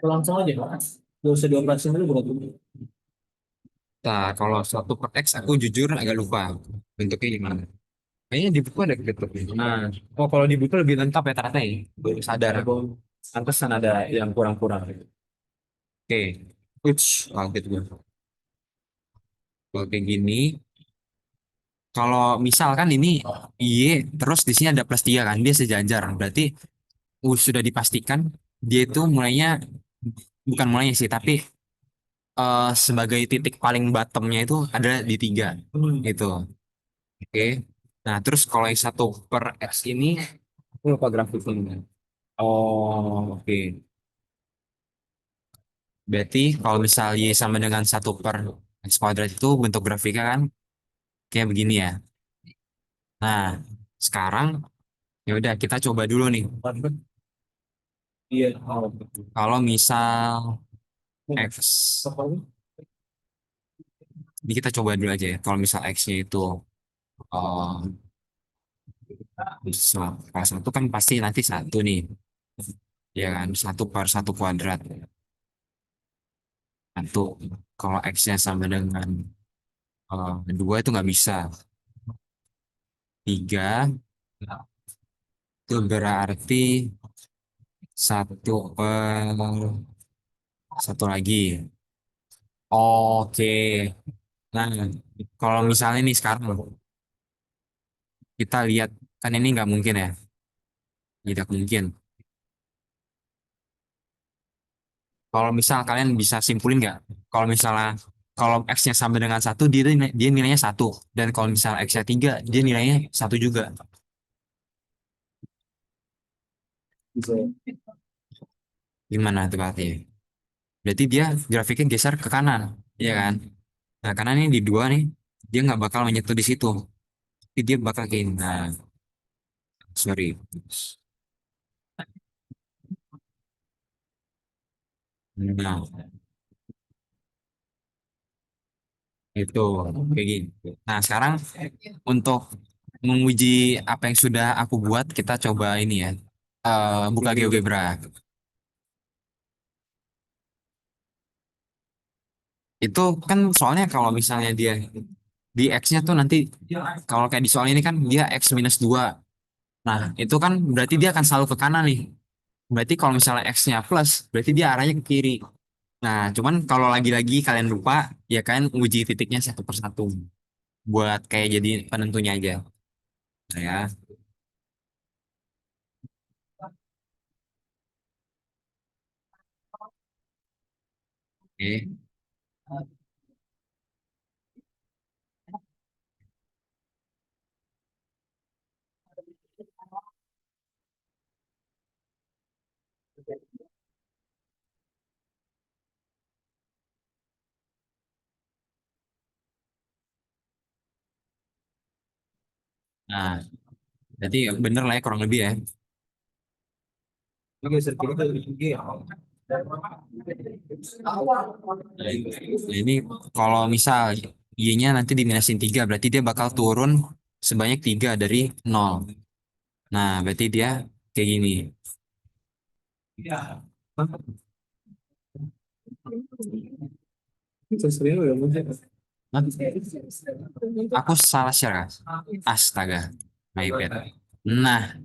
Langsung aja. Gak usah dioperasiin dulu berarti. Nah, kalau satu per X aku jujur agak lupa bentuknya gimana. Kayaknya di buku ada bentuknya. Nah, oh kalau di buku lebih lengkap ya ternyata ya. Baru sadar aku. Pantesan ada yang kurang-kurang. Oke. Uts, kaget gue. Kalau kayak gini, kalau misalkan ini Y, terus di sini ada plus 3 kan, dia sejajar. Berarti sudah dipastikan dia itu mulainya, bukan mulainya sih, tapi sebagai titik paling bottomnya itu ada di 3. Itu. Oke. Nah, terus kalau yang satu per X ini, aku lupa grafiknya. Oh, oke. Berarti kalau misal Y sama dengan satu per X kuadrat itu bentuk grafiknya kan kayak begini ya. Nah, sekarang ya udah kita coba dulu nih. Iya. Oh. Kalau misal X, ini kita coba dulu aja ya. Kalau misal X-nya itu eh kalau satu kan pasti nanti satu nih, ya kan? Satu per satu kuadrat. Satu. Kalau X-nya sama dengan dua itu nggak bisa. Tiga itu berarti satu per satu lagi. Oke. Nah, kalau misalnya nih sekarang kita lihat, kan ini nggak mungkin ya, tidak mungkin. Kalau misal kalian bisa simpulin nggak, kalau misalnya kalau X-nya sama dengan satu, dia nilainya satu, dan kalau misalnya X-nya tiga, dia nilainya satu juga. Bisa. Gimana tuh berarti? Berarti dia grafiknya geser ke kanan, ya kan? Nah, karena ini di dua nih, dia nggak bakal menyentuh di situ. Tapi dia bakal kayak ini. Nah, sorry. Nah, itu kayak gini. Nah, sekarang untuk menguji apa yang sudah aku buat, kita coba ini ya. Buka GeoGebra. Itu kan soalnya kalau misalnya dia di X-nya tuh nanti, kalau kayak di soal ini kan dia X minus 2. Nah, itu kan berarti dia akan selalu ke kanan nih. Berarti kalau misalnya X-nya plus, berarti dia arahnya ke kiri. Nah, cuman kalau lagi-lagi kalian lupa, ya kalian uji titiknya satu per satu. Buat kayak jadi penentunya aja. Nah, ya. Oke. Nah, berarti bener lah ya kurang lebih ya. Ini geser kiri ke tinggi ya. Nah, ini kalau misal Y-nya nanti diminusin 3, berarti dia bakal turun sebanyak 3 dari 0. Nah, berarti dia kayak gini. Sering udah mulai. Hah? Aku salah share, Kak. Astaga, my bad. Nah,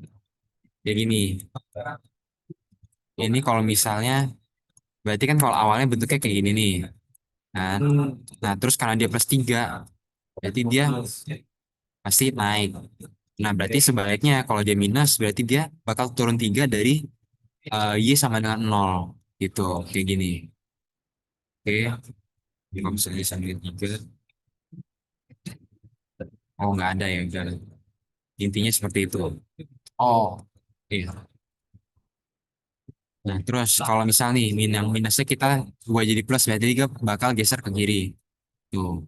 kayak gini. Ini kalau misalnya, berarti kan kalau awalnya bentuknya kayak gini nih. Kan? Nah, terus karena dia plus 3, berarti dia pasti naik. Nah, berarti sebaliknya kalau dia minus, berarti dia bakal turun 3 dari Y sama dengan 0. Gitu, kayak gini. Oke, kalau misalnya sambil 3, oh nggak ada ya, udah. Intinya seperti itu. Oh, iya. Nah, terus kalau misal nih, yang minusnya kita buat jadi plus, berarti dia bakal geser ke kiri. Tuh.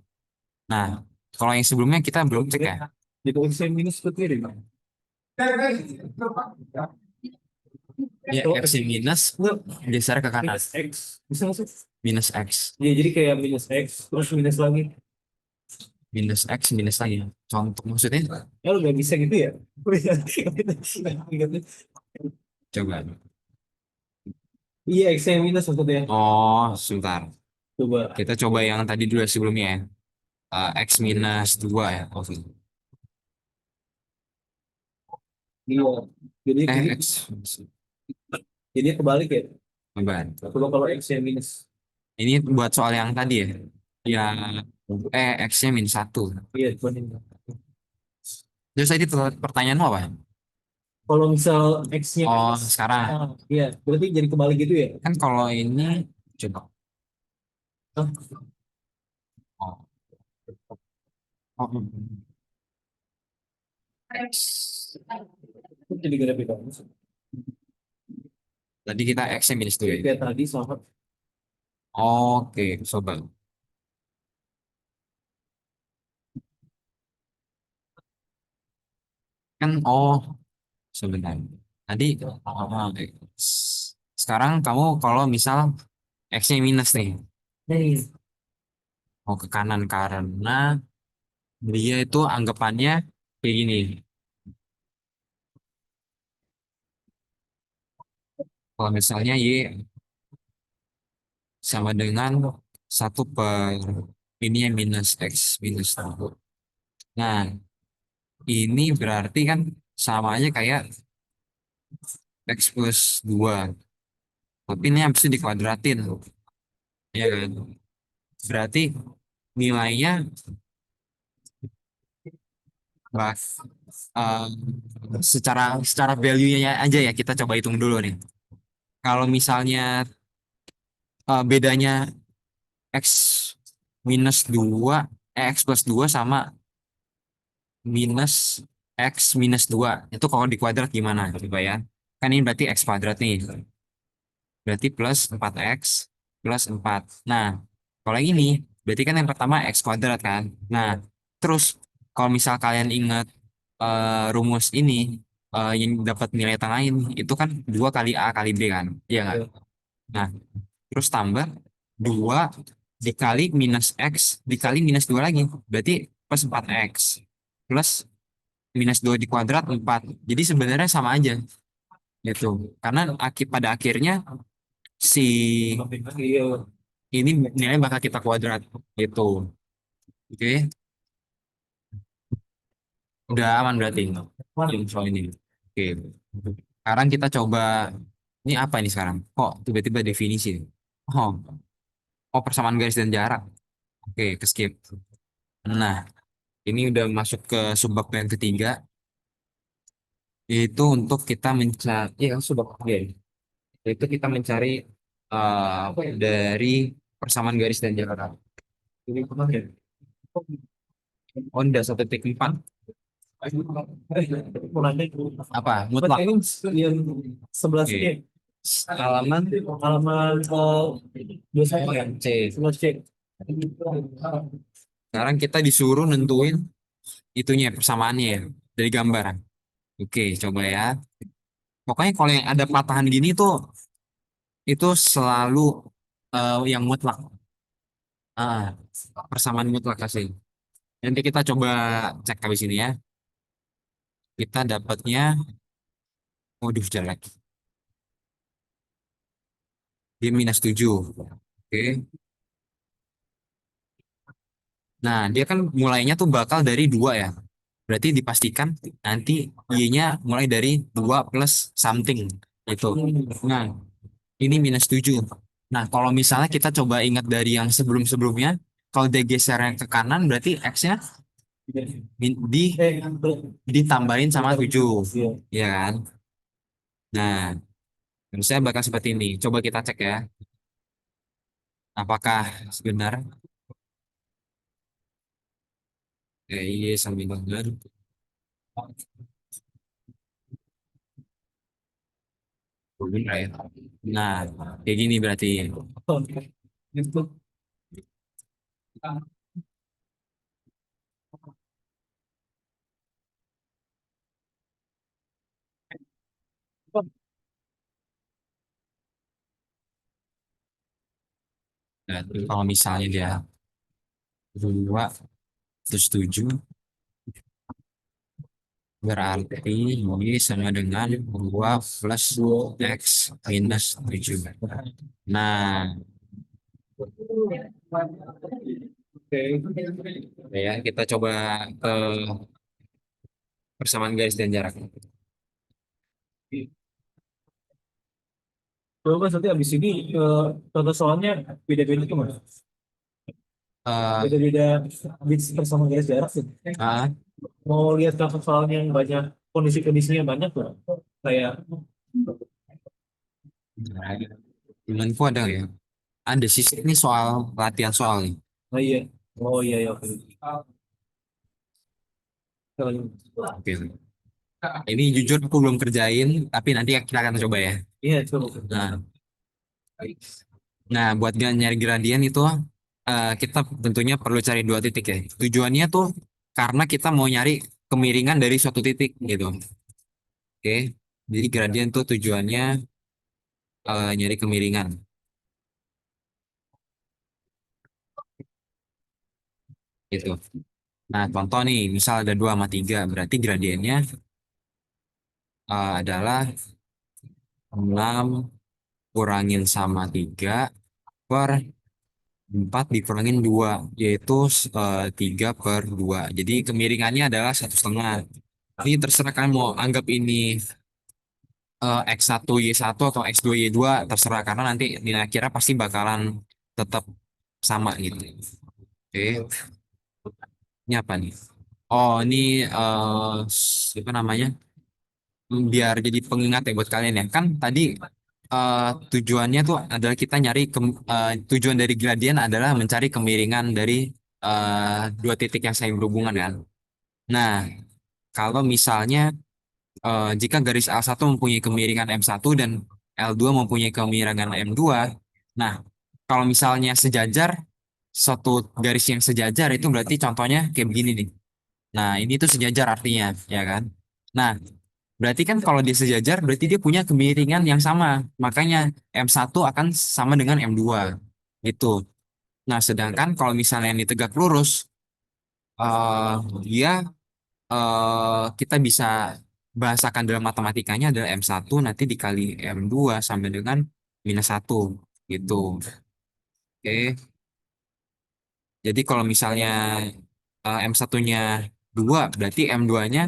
Nah, kalau yang sebelumnya kita belum cek ya. Di posisi minus ke kiri. Ya, Kalau FC minus enggak, geser ke kanan. minus X. Bisa nggak sih? Minus X. Ya, jadi kayak minus X, terus minus lagi. Minus X, minus lagi. Contoh maksudnya, Ya lu nggak bisa gitu ya? coba. Iya, X yang minus maksudnya. Oh, sebentar. Coba. Kita coba yang tadi dulu sebelumnya ya. X minus 2 ya. Oh, Iya. Jadi, X. jadi kebalik ya. Coba. Kalau X yang minus. Ini buat soal yang tadi ya. Yang X-nya minus 1. Iya, cuman ini. Terus tadi pertanyaanmu apa? Kalau misal X-nya Oh, X, sekarang. iya, berarti jadi kebalik gitu ya? Kan kalau ini, coba. Hah? Oh, oh, X. Jadi gak ada bedanya. Tadi kita X-nya minus 2 ya. Kayak tadi sama. Oke, coba. Kan, oh, sebentar. Tadi, sekarang kamu kalau misal X-nya minus nih, Nih, mau ke kanan karena dia itu anggapannya kayak gini. Kalau misalnya Y sama dengan 1 per ini yang minus X minus 1. Nah, ini berarti kan sama aja kayak X plus 2. Tapi ini habis itu dikuadratin. Ya kan? Berarti nilainya bah, eh, secara secara value-nya aja ya kita coba hitung dulu nih. Kalau misalnya bedanya X minus 2 X plus 2 sama minus X minus 2 itu kalau di kuadrat gimana coba ya. Kan ini berarti X kuadrat nih. Berarti plus 4X plus 4. Nah, kalau yang ini berarti kan yang pertama X kuadrat kan. Nah, terus kalau misal kalian ingat rumus ini yang dapat nilai tengah ini itu kan 2 kali A kali B kan. Iya nggak? Nah, terus tambah 2 dikali minus X dikali minus 2 lagi. Berarti plus 4X plus minus 2 di kuadrat 4. Jadi sebenarnya sama aja gitu. Karena pada akhirnya si iya. ini nilai bakal kita kuadrat gitu. Oke, udah aman berarti info ini. Oke, sekarang kita coba ini apa ini sekarang? Kok tiba-tiba definisi? Oh, oh persamaan garis dan jarak. Oke, ke skip. Nah, ini udah masuk ke subbab yang ketiga, yaitu untuk kita mencari, ya subbab ketiga, ya. Yaitu kita mencari dari persamaan garis dan jarak. Jadi kemarin. Oh, udah 1,4. Mau nanya, Apa? Mas, Mutlak. ini yang sebelah Oke. sini. Halaman Halaman dua saya ya. C. Sebelah C. Sekarang kita disuruh nentuin itunya persamaannya ya. dari gambar. Oke, coba ya. Pokoknya kalau yang ada patahan gini tuh itu selalu yang mutlak. Ah, persamaan mutlak kasih. Nanti kita coba cek habis ini ya. Kita dapatnya, waduh jelek. Dia -7. Oke. Nah, dia kan mulainya tuh bakal dari 2 ya. Berarti dipastikan nanti Y-nya mulai dari 2 plus something. Itu. Nah, ini -7. Nah, kalau misalnya kita coba ingat dari yang sebelum-sebelumnya, kalau dia gesernya ke kanan, berarti X-nya ditambahin sama 7. Ya kan? Nah, harusnya bakal seperti ini. Coba kita cek ya. Apakah benar? Iya, sambil benar. Benar ya. Nah, kayak gini berarti. Nah, kalau misalnya dia 2 terus 7, berarti Y sama dengan 2 plus X minus 7. Nah, ya kita coba ke persamaan garis dan jarak. Coba Mas nanti abis ini contoh soalnya beda-beda tuh Mas. Eh, Beda-beda bits bersama garis jarak sih. ah, Mau lihat contoh soalnya yang banyak kondisi-kondisinya banyak tuh. Kayak temanku ada nggak ya? Ada sih, ini soal latihan soal nih. oh iya. Oh iya ya. Oke. Oke. Ini jujur aku belum kerjain, tapi nanti kita akan coba ya. Iya, coba. Nah, nah buat nyari gradien itu kita tentunya perlu cari 2 titik ya. Tujuannya tuh karena kita mau nyari kemiringan dari suatu titik gitu. Oke. Jadi gradien tuh tujuannya nyari kemiringan gitu. Nah, contoh nih, misal ada 2 sama 3, berarti gradiennya adalah 6 kurangin sama 3 per 4 dikurangin 2, yaitu 3/2. Jadi kemiringannya adalah 1,5. Ini terserah kalian mau anggap ini X1Y1 atau X2Y2, terserah karena nanti nilai akhirnya pasti bakalan tetap sama gitu. Oke, ini apa nih? Oh, ini apa namanya? Biar jadi pengingat ya buat kalian ya. Kan tadi eh, tujuannya tuh adalah kita nyari tujuan dari gradien adalah mencari kemiringan dari 2 titik yang saling berhubungan kan. Nah, kalau misalnya jika garis L1 mempunyai kemiringan M1 dan L2 mempunyai kemiringan M2, nah kalau misalnya sejajar, satu garis yang sejajar itu berarti contohnya kayak begini nih. Nah, ini tuh sejajar artinya, ya kan? Nah, berarti kan kalau dia sejajar, berarti dia punya kemiringan yang sama. Makanya M1 akan sama dengan M2. Gitu. Nah, sedangkan kalau misalnya ini tegak lurus, eh dia kita bisa bahasakan dalam matematikanya adalah M1 nanti dikali M2 sampai dengan -1. Gitu. Oke. Jadi kalau misalnya M1-nya 2, berarti M2-nya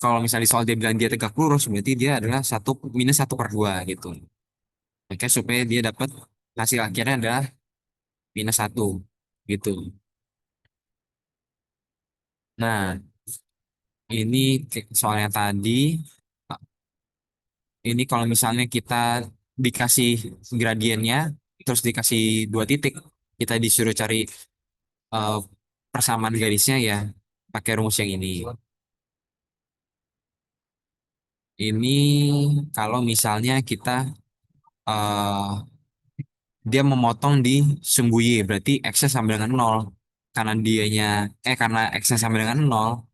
kalau misalnya soal dia bilang dia tegak lurus, berarti dia adalah -1/2 gitu. Oke, supaya dia dapat hasil akhirnya adalah -1 gitu. Nah, ini soalnya tadi, ini kalau misalnya kita dikasih gradiennya, terus dikasih 2 titik, kita disuruh cari eh, persamaan garisnya ya pakai rumus yang ini. Ini kalau misalnya kita eh, dia memotong di sumbu Y, berarti X-nya sama dengan 0. Karena karena X-nya sama dengan 0,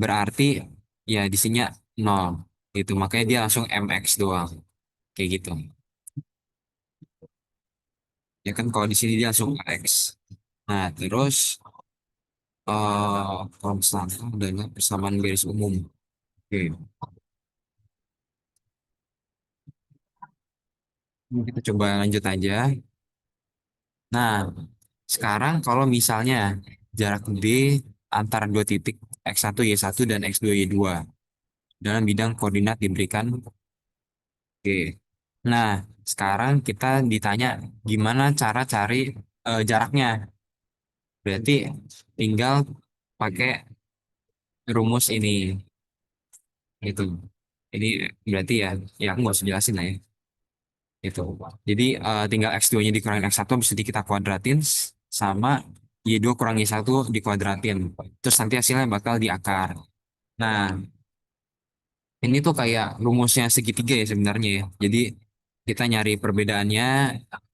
berarti ya di sini 0 gitu. Makanya dia langsung mx doang kayak gitu. Ya kan kalau di sini dia langsung x. Nah, terus konstanta adalah persamaan garis umum. Oke, kita coba lanjut aja. Nah, sekarang kalau misalnya jarak D antara dua titik x1 y1 dan x2 y2 dalam bidang koordinat diberikan. Oke. Nah, sekarang kita ditanya gimana cara cari jaraknya. Berarti tinggal pakai rumus ini gitu. Ini berarti ya aku nggak usah jelasin lah ya. Itu. Jadi tinggal X2-nya dikurangin X1 bisa kita kuadratin sama Y2 kurang Y1 dikuadratin. Terus nanti hasilnya bakal diakar. Nah, ini tuh kayak rumusnya segitiga ya sebenarnya ya. Jadi kita nyari perbedaannya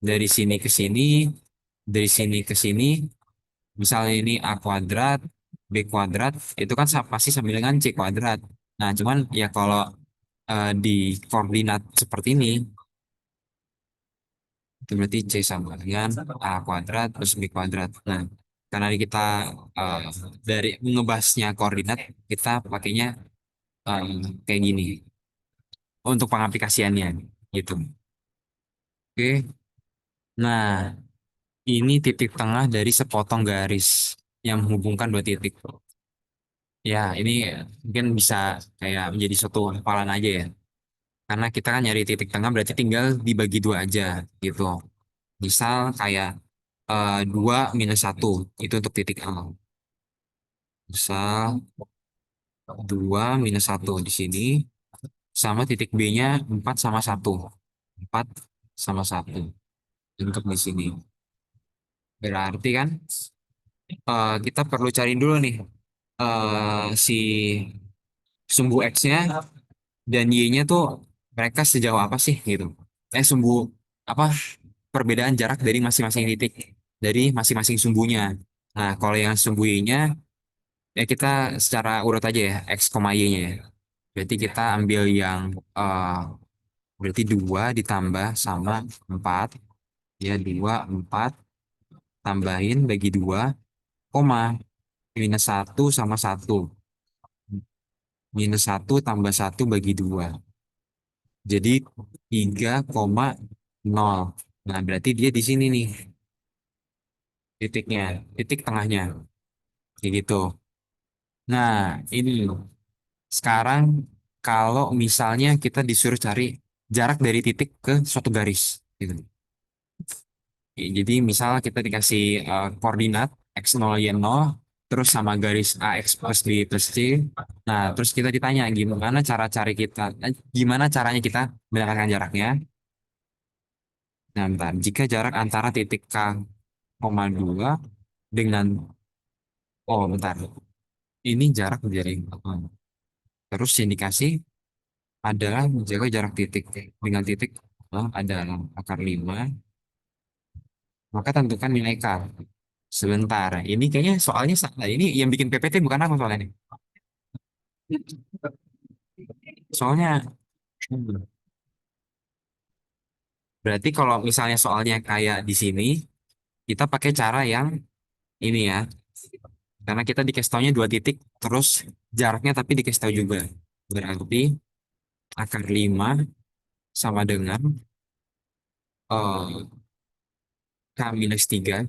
dari sini ke sini, dari sini ke sini. Misalnya ini A kuadrat, B kuadrat, itu kan pasti sama dengan C kuadrat. Nah, cuman ya kalau di koordinat seperti ini, itu berarti C sama dengan A kuadrat plus B kuadrat. Nah, karena kita eh, dari ngebahasnya koordinat, kita pakainya eh, kayak gini untuk pengaplikasiannya gitu. Oke. Nah, ini titik tengah dari sepotong garis yang menghubungkan dua titik. Ya, ini mungkin bisa kayak menjadi suatu hafalan aja ya. Karena kita kan nyari titik tengah berarti tinggal dibagi dua aja gitu. Misal kayak 2 - 1 itu untuk titik A. Misal 2 - 1 di sini sama titik B-nya 4 sama 1. 4 sama 1 untuk di sini. Berarti kan kita perlu cari dulu nih si sumbu X-nya dan Y-nya tuh mereka sejauh apa sih gitu. Sumbu apa perbedaan jarak dari masing-masing titik dari masing-masing sumbunya. Nah, kalau yang sumbu Y-nya ya kita secara urut aja ya X, Y-nya ya. Berarti kita ambil yang eh, berarti 2 ditambah sama 4 ya 2 4 tambahin bagi 2 koma -1 sama 1 -1 tambah 1 bagi 2 jadi 3,0. Nah, berarti dia di sini nih titiknya, titik tengahnya. Kayak gitu. Nah, ini sekarang kalau misalnya kita disuruh cari jarak dari titik ke suatu garis. Gitu. Jadi misal kita dikasih koordinat x0 y0 terus sama garis ax plus b plus c. Nah, terus kita ditanya gimana cara cari kita, gimana caranya kita mendapatkan jaraknya. Nah, bentar. Jika jarak antara titik K, koma 2 dengan oh bentar. Ini jarak dari terus yang dikasih adalah menjaga jarak titik dengan titik adalah akar 5, maka tentukan nilai K. Sebentar, ini kayaknya soalnya salah. Ini yang bikin PPT bukan aku soalnya ini. Soalnya berarti kalau misalnya soalnya kayak di sini, kita pakai cara yang ini ya. Karena kita dikasih taunya dua titik, terus jaraknya tapi dikasih tahu juga. Berarti akar 5 sama dengan eh, K - 3,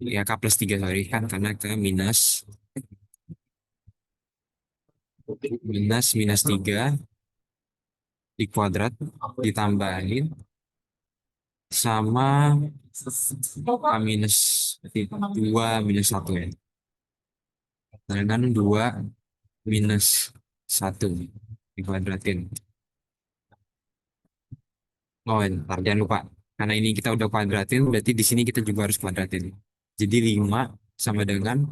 ya K+3 sorry kan, karena K minus 3 di kuadrat ditambahin sama K -2 - 1 ya. Dengan 2 - 1 dikuadratin. Oh, ntar jangan lupa. Karena ini kita udah kuadratin, berarti di sini kita juga harus kuadratin. Jadi 5 sama dengan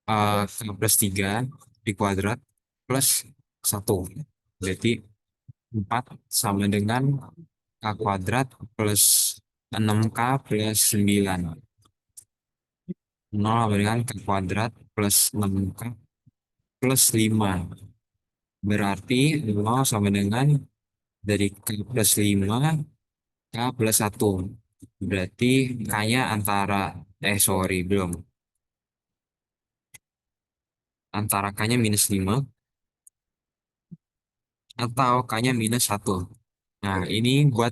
K+3 di kuadrat plus 1. Berarti 4 sama dengan K kuadrat plus 6K plus 9. 0 sama dengan K kuadrat plus 6K plus 5. Berarti 0 sama dengan dari K plus 5, K plus 1. Berarti K-nya antara, sorry, belum. Antara K-nya minus 5 atau K-nya minus 1. Nah, ini buat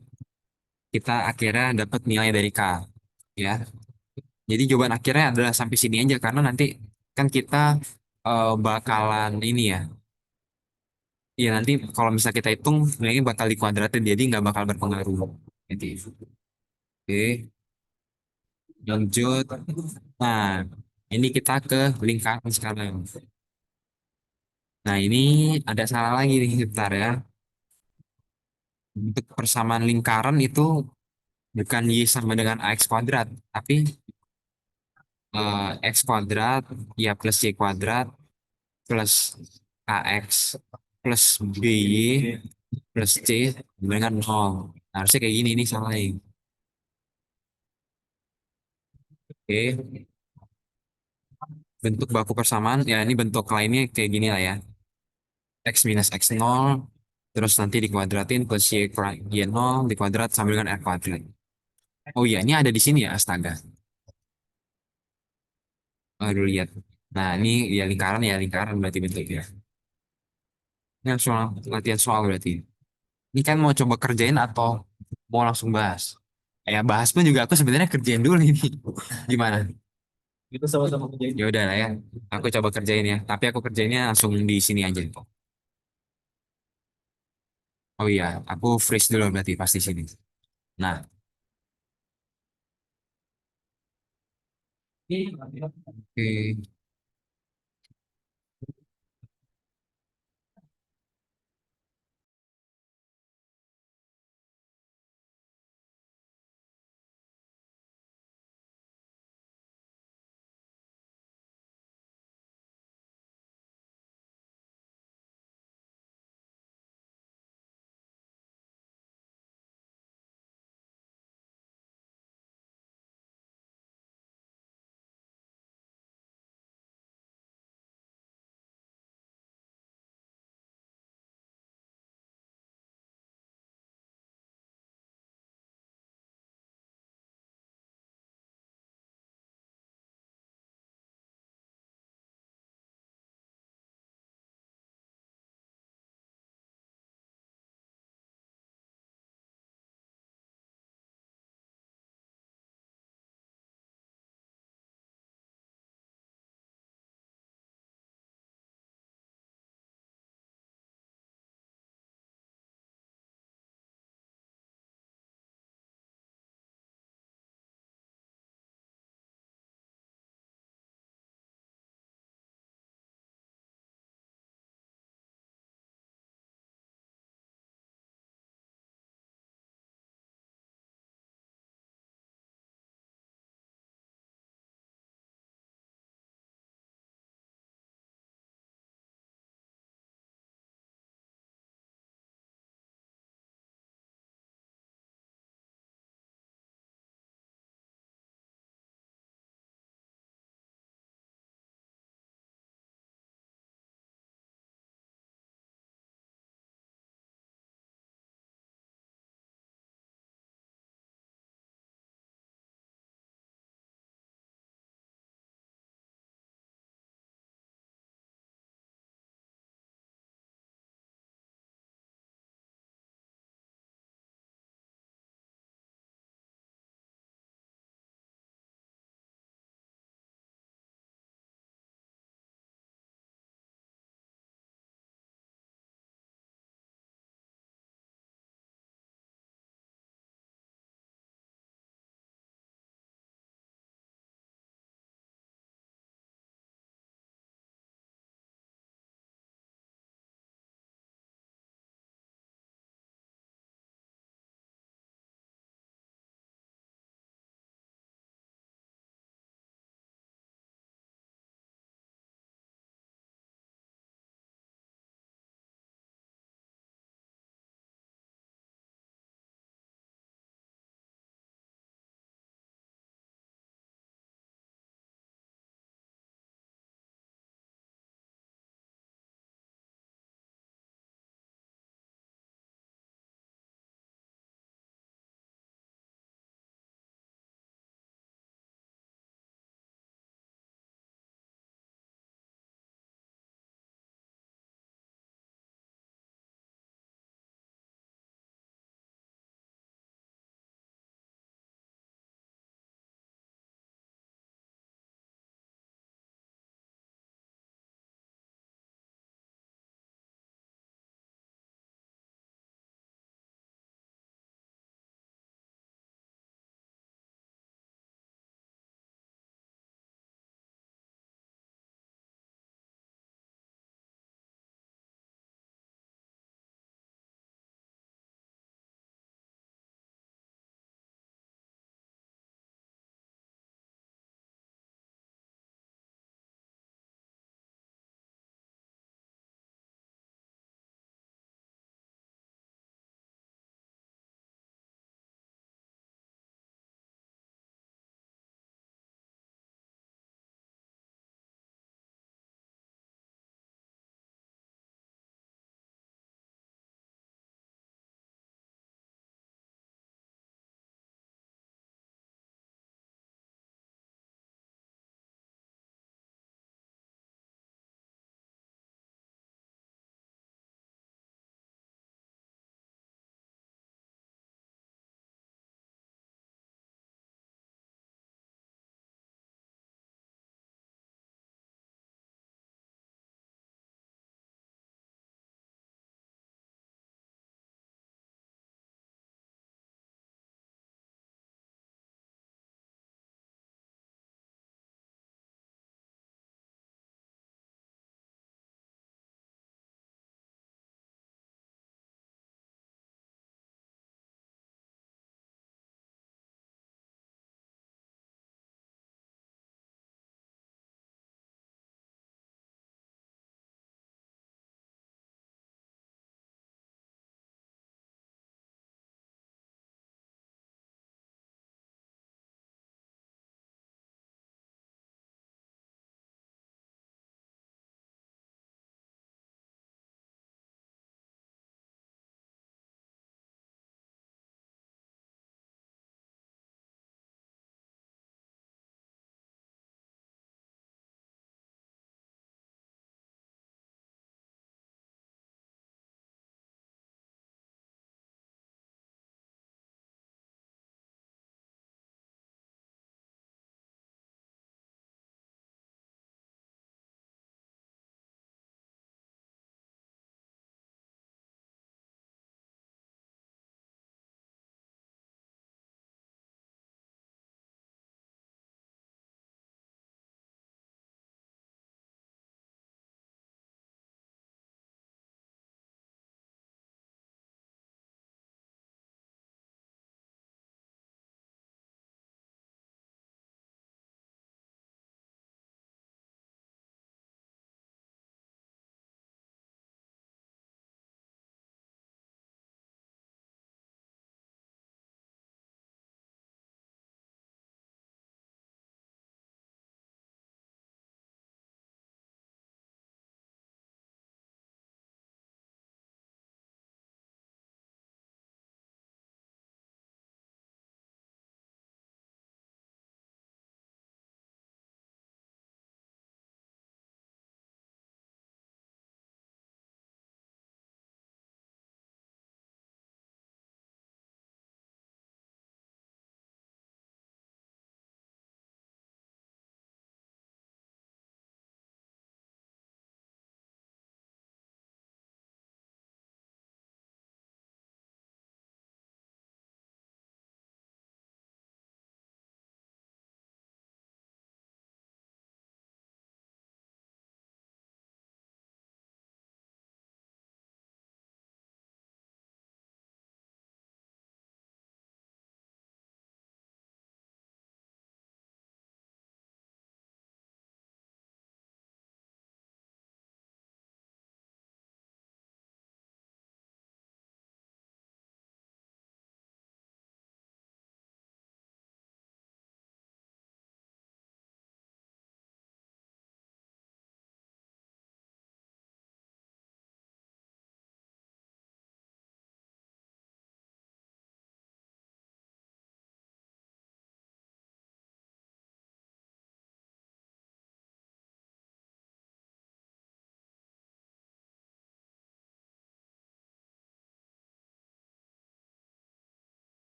kita akhirnya dapat nilai dari K. Ya. Jadi jawaban akhirnya adalah sampai sini aja karena nanti kan kita bakalan ini ya. Iya nanti kalau misalnya kita hitung nilainya bakal dikuadratin jadi nggak bakal berpengaruh. Jadi, oke, lanjut. Nah, ini kita ke lingkaran sekarang. Nah, ini ada salah lagi nih, sebentar ya. Untuk persamaan lingkaran itu bukan Y sama dengan AX kuadrat, tapi X kuadrat, ya plus Y kuadrat, plus AX, plus BY, plus C, dengan 0. Nah, harusnya kayak gini, ini salah nih. Oke, bentuk baku persamaan, ya ini bentuk lainnya kayak gini lah ya. X minus X 0, terus nanti dikuadratin plus Y kurang Y 0, dikuadrat sama dengan R kuadrat. Oh iya, ini ada di sini ya, astaga. Aduh, lihat. Nah, ini ya lingkaran berarti bentuknya. Ini langsung latihan soal berarti. Ini kan mau coba kerjain atau mau langsung bahas? Ya bahas pun juga aku sebenarnya kerjain dulu ini. Gimana? Kita sama-sama kerjain. Ya udah lah ya. Aku coba kerjain ya. Tapi aku kerjainnya langsung di sini aja. Oh iya, aku freeze dulu berarti pasti sini. Nah, oke.